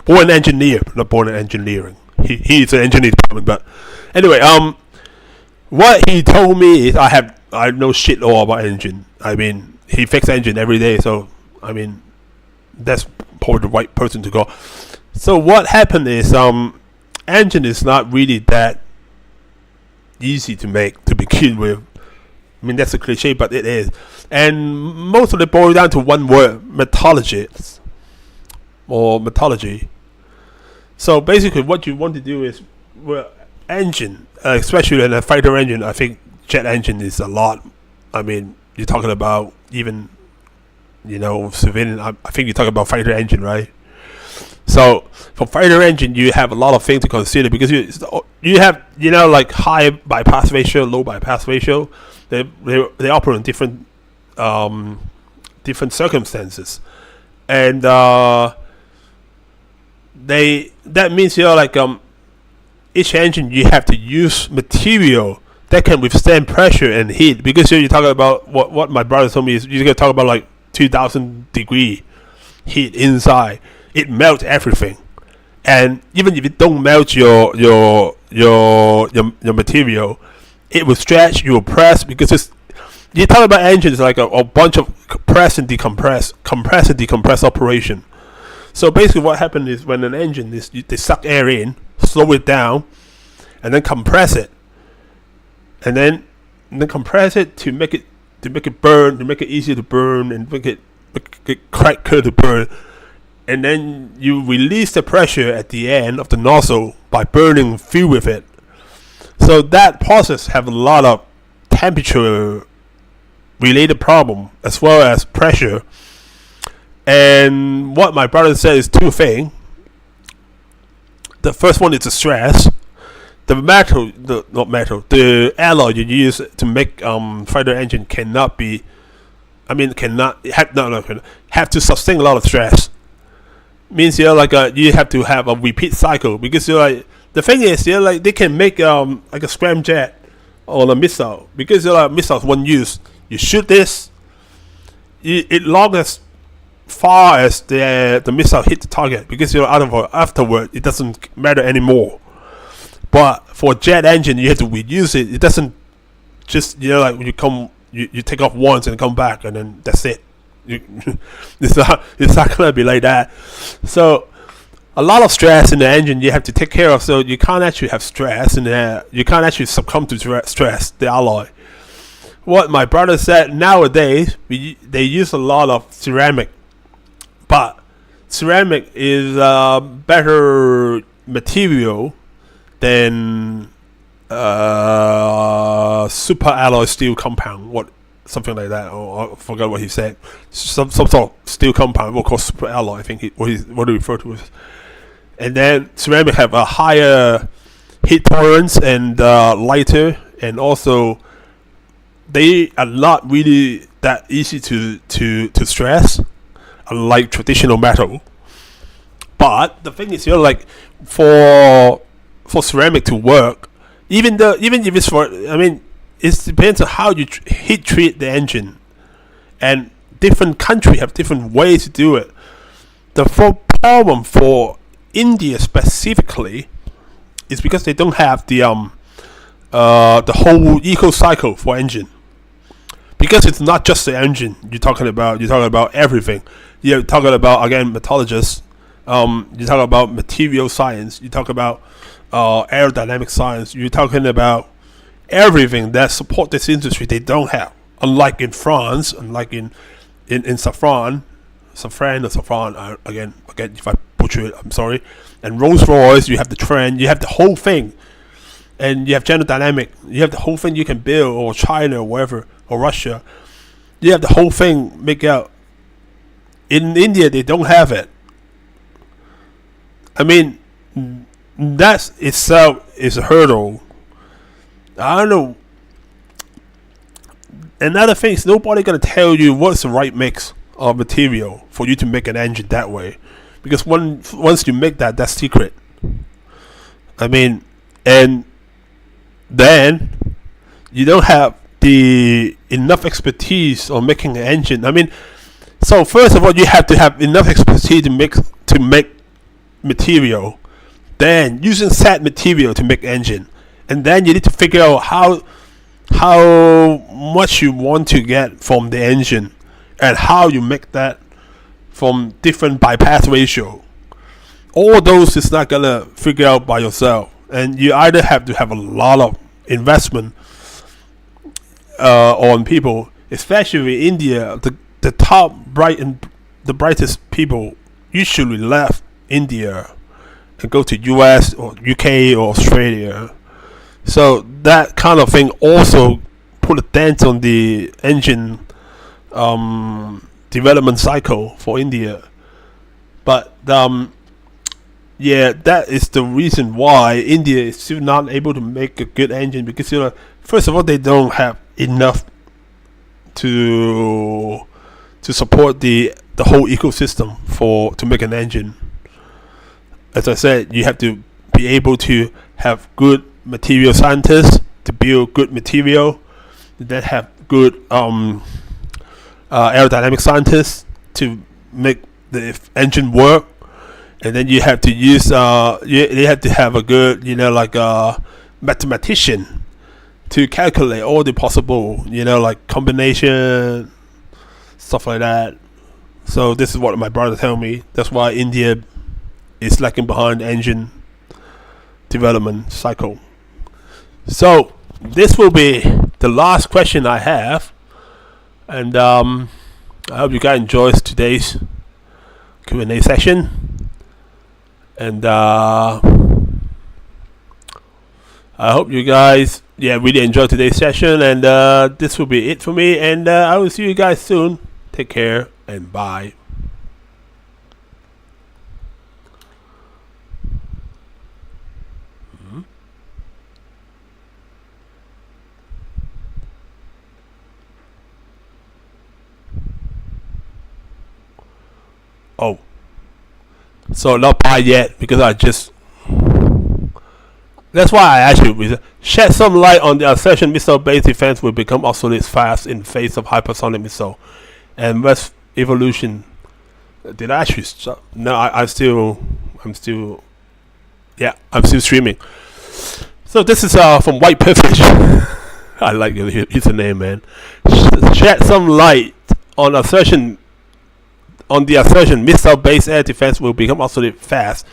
Born in engineer, not born in engineering. He's an engineer department, but anyway, what he told me is I know shit all about engine. I mean, he fixes engine every day, so I mean, that's probably the right person to go. So what happened is, engine is not really that easy to make to begin with. I mean, that's a cliche, but it is. And most of it boils down to one word: metallurgy. So basically, what you want to do is, well, engine, especially in a fighter engine, I think jet engine is a lot. I mean, you're talking about even, civilian. I think you're talking about fighter engine, right? So for fighter engine, you have a lot of things to consider, because you have like high bypass ratio, low bypass ratio. They operate in different circumstances, and that means like each engine you have to use material that can withstand pressure and heat, because you're talking about what my brother told me is you're gonna talk about like 2,000 degree heat inside. It melts everything, and even if it don't melt your material, it will stretch, you will press, because you're talking about engines like a bunch of compress and decompress operation. So basically what happened is, when an engine is, they suck air in, slow it down, and then compress it, and then compress it to make it burn, to make it easier to burn, and make it quicker to burn. And then you release the pressure at the end of the nozzle by burning fuel with it. So that process have a lot of temperature related problem as well as pressure. And what my brother said is two things. The first one is the stress. The alloy you use to make fighter engine have to sustain a lot of stress. Means you have to have a repeat cycle, because the thing is they can make like a scramjet on a missile, because missiles one use. You shoot this, it long as far as the missile hit the target, because afterward it doesn't matter anymore. But for a jet engine, you have to reuse it. It doesn't just when you take off once and come back and then that's it. It's not gonna be like that. So a lot of stress in the engine you have to take care of. So you can't actually have stress in there. You can't actually succumb to stress, the alloy. What my brother said, nowadays they use a lot of ceramic, but ceramic is a better material than super alloy steel compound. Something like that, or I forgot what he said. Some sort of steel compound, we'll call super alloy. I think what he referred to as. And then ceramic have a higher heat tolerance and lighter, and also they are not really that easy to stress, unlike traditional metal. But the thing is, for ceramic to work, even if it's it depends on how you heat treat the engine, and different countries have different ways to do it. The problem for India specifically is because they don't have the whole eco cycle for engine. Because it's not just the engine you're talking about everything. You're talking about, again, metallurgists. You talk about material science. You talk about aerodynamic science. You're talking about everything that support this industry they don't have. Unlike in France, unlike in Safran, again if I butcher it, I'm sorry. And Rolls-Royce, you have the trend, you have the whole thing, and you have General Dynamics, you have the whole thing you can build, or China, or wherever, or Russia, you have the whole thing make out. In India, they don't have it. I mean, that itself is a hurdle. I don't know. Another thing is nobody gonna tell you what's the right mix of material for you to make an engine that way, because once you make that, that's secret. I mean, and then you don't have the enough expertise on making an engine. I mean, so first of all, you have to have enough expertise to make material, then using that material to make engine, and then you need to figure out how much you want to get from the engine, and how you make that from different bypass ratio. All those is not gonna figure out by yourself, and you either have to have a lot of investment on people, especially in India. The top the brightest people usually left India and go to US or UK or Australia. So that kind of thing also put a dent on the engine development cycle for India. But yeah, that is the reason why India is still not able to make a good engine, because first of all, they don't have enough to support the whole ecosystem to make an engine. As I said, you have to be able to have good material scientists to build good material, then have good aerodynamic scientists to make the engine work, and then you have to use you have to have a good mathematician to calculate all the possible like combination stuff like that. So this is what my brother told me. That's why India is lagging behind engine development cycle. So this will be the last question I have, and I hope you guys enjoyed today's Q&A session, and I hope you guys really enjoyed today's session, and this will be it for me, and I will see you guys soon. Take care and bye. Oh, so not bye yet, because that's why I actually shed some light on the assertion missile-based defense will become obsolete fast in face of hypersonic missile and West evolution. Did I actually stop? No, I'm still streaming. So this is from White Privilege. I like his name, man. Shed some light on the assertion missile-based air defense will become obsolete fast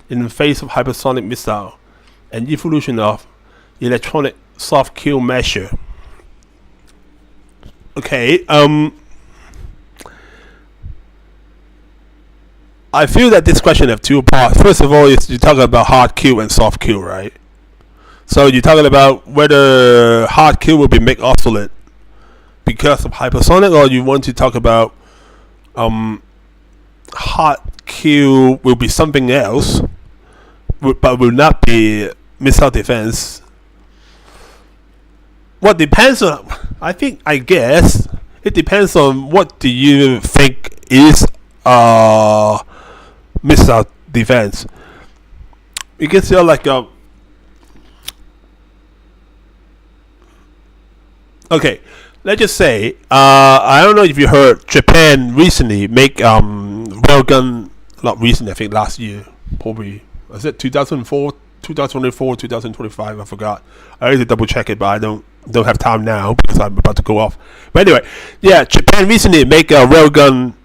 in the face of hypersonic missile and evolution of electronic soft kill measure. Okay, I feel that this question have two parts. First of all, you're talking about hard kill and soft kill, right? So you're talking about whether hard kill will be made obsolete because of hypersonic, or you want to talk about hard kill will be something else, but will not be missile defense. What depends on, I guess it depends on what do you think is missile defense. Because you're like okay, let's just say I don't know if you heard Japan recently make railgun, not recently, I think last year, probably was it 2004, 2024, 2025, I forgot. I need to double check it, but I don't have time now because I'm about to go off. But anyway, yeah, Japan recently make a railgun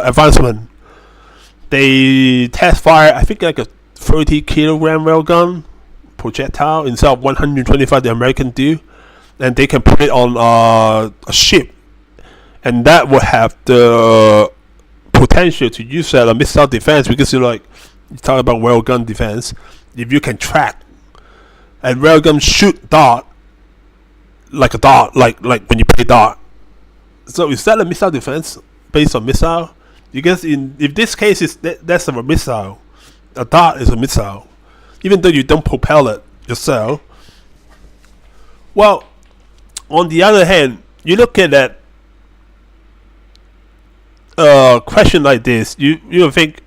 advancement. They test fire, I think, like a 30-kilogram railgun projectile instead of 125 the American do, and they can put it on a ship, and that will have the potential to use that a missile defense, because you talk about railgun defense. If you can track and railgun shoot dart like when you play dart, so is that a missile defense based on missile? Because if this case is that's a missile, a dart is a missile, even though you don't propel it yourself. Well, on the other hand, you look at that question like this, you think,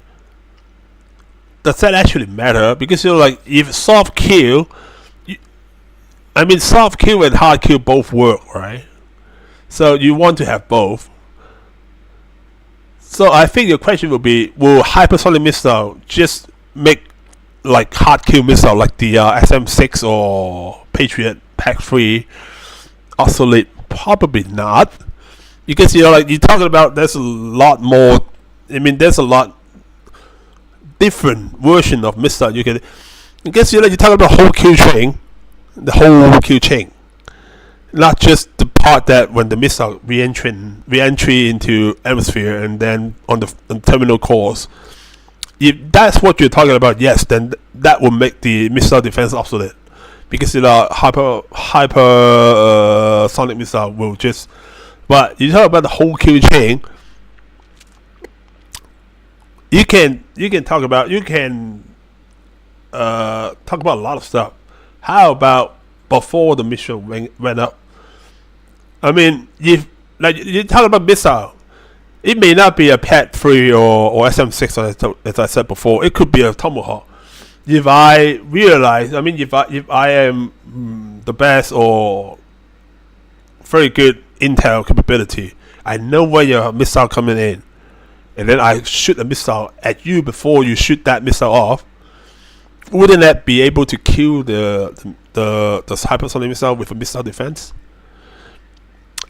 does that actually matter? Because you're like, if soft kill, soft kill and hard kill both work, right? So you want to have both. So I think your question will be: will hypersonic missile just make like hard kill missile like the SM6 or Patriot PAC-3 obsolete? Probably not. Because you're talking about there's a lot more. There's a lot different version of missile you can. Because you're talking about whole kill chain, the whole kill chain, not just the part that when the missile re-entry into atmosphere and then on the terminal cores. If that's what you're talking about, yes, then that will make the missile defense obsolete, because hyper sonic missile will just. But you talk about the whole kill chain. You can talk about talk about a lot of stuff. How about before the mission went up? If you talk about missile, it may not be a PAC-3 or SM6 as I said before. It could be a Tomahawk. If I realize, if I am the best or very good intel capability, I know where your missile coming in, and then I shoot a missile at you before you shoot that missile off. Wouldn't that be able to kill the hypersonic missile with a missile defense?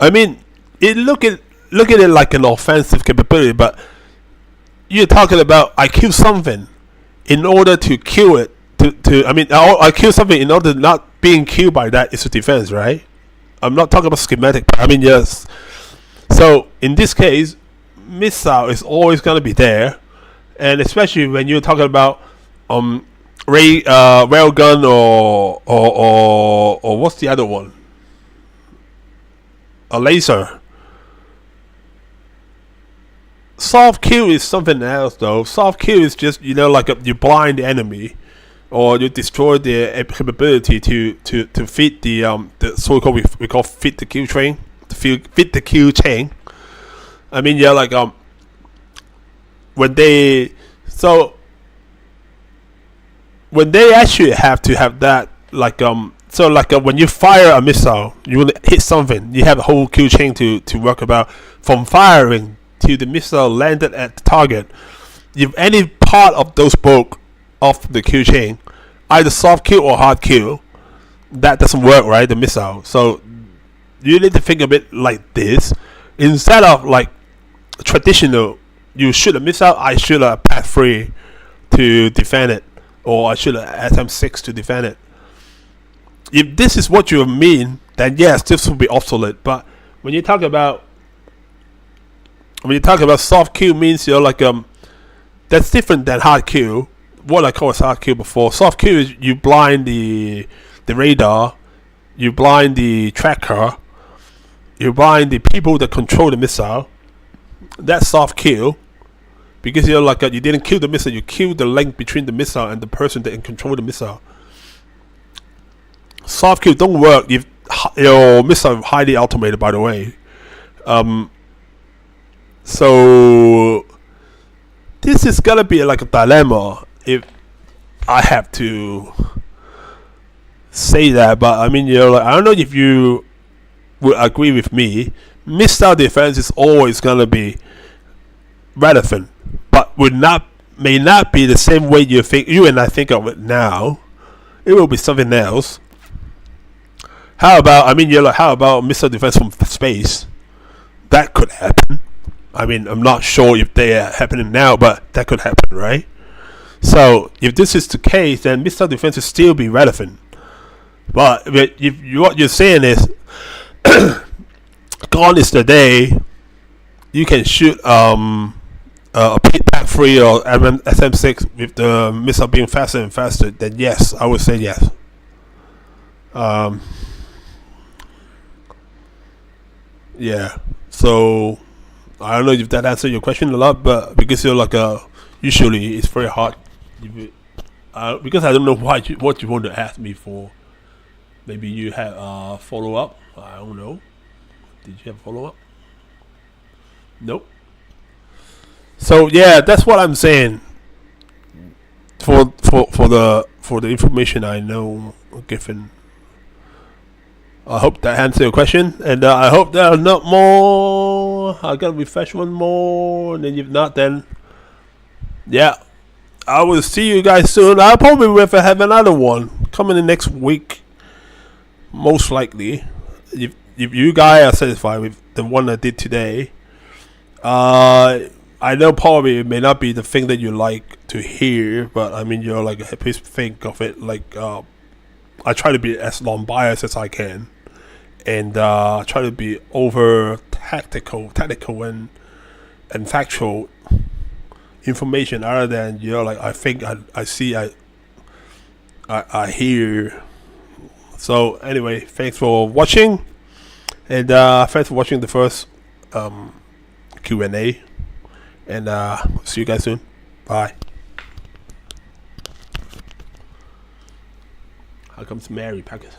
Look at it like an offensive capability, but you're talking about I kill something in order to kill it. I kill something in order to not being killed by that is a defense, right? I'm not talking about schematic. Yes. So in this case, missile is always gonna be there, and especially when you're talking about railgun or what's the other one? A laser. Soft kill is something else, though. Soft kill is just you blind the enemy, or you destroy their capability to feed the so-called we call feed the kill train, to feed the kill chain. When they actually have to have that when you fire a missile, you will hit something. You have a whole kill chain to work about, from firing to the missile landed at the target. If any part of those broke off the kill chain, either soft kill or hard kill, that doesn't work, right? The missile. So you need to think of it like this, instead of like traditional. You shoot a missile, I shoot a PAC-3 to defend it, or I shoot a SM6 to defend it. If this is what you mean, then yes, this will be obsolete. But when you talk about soft kill, means that's different than hard kill. What I call as hard kill before. Soft kill is you blind the radar, you blind the tracker, you blind the people that control the missile. That's soft kill, because you didn't kill the missile, you killed the link between the missile and the person that can control the missile. Soft kill don't work if your missile is highly automated, by the way. So this is gonna be like a dilemma if I have to say that. But I don't know if you would agree with me. Missile defense is always gonna be relevant, but may not be the same way you and I think of it now. It will be something else. How about missile defense from space? That could happen. I'm not sure if they are happening now, but that could happen, right? So if this is the case, then missile defense will still be relevant. But if what you're saying is gone is the day you can shoot a PAC-3 or SM6 with the missile being faster and faster, then yes, I would say yes. Yeah. So I don't know if that answered your question a lot, but because you're like usually it's very hard. Because I don't know what you want to ask me for. Maybe you have follow up. I don't know. Did you have follow up? Nope. So yeah, that's what I'm saying. For the information I know given, I hope that answered your question, and I hope there are not more. I gotta refresh one more, and then if not, then yeah, I will see you guys soon. I'll probably have another one coming in next week, most likely. If you guys are satisfied with the one I did today, I know probably it may not be the thing that you like to hear, but I mean, you're like, please think of it like I try to be as non-biased as I can, and try to be over technical and factual information, other than like I think I see I hear. So anyway, thanks for watching, and thanks for watching the first Q&A, and see you guys soon. Bye. How comes Mary Packers?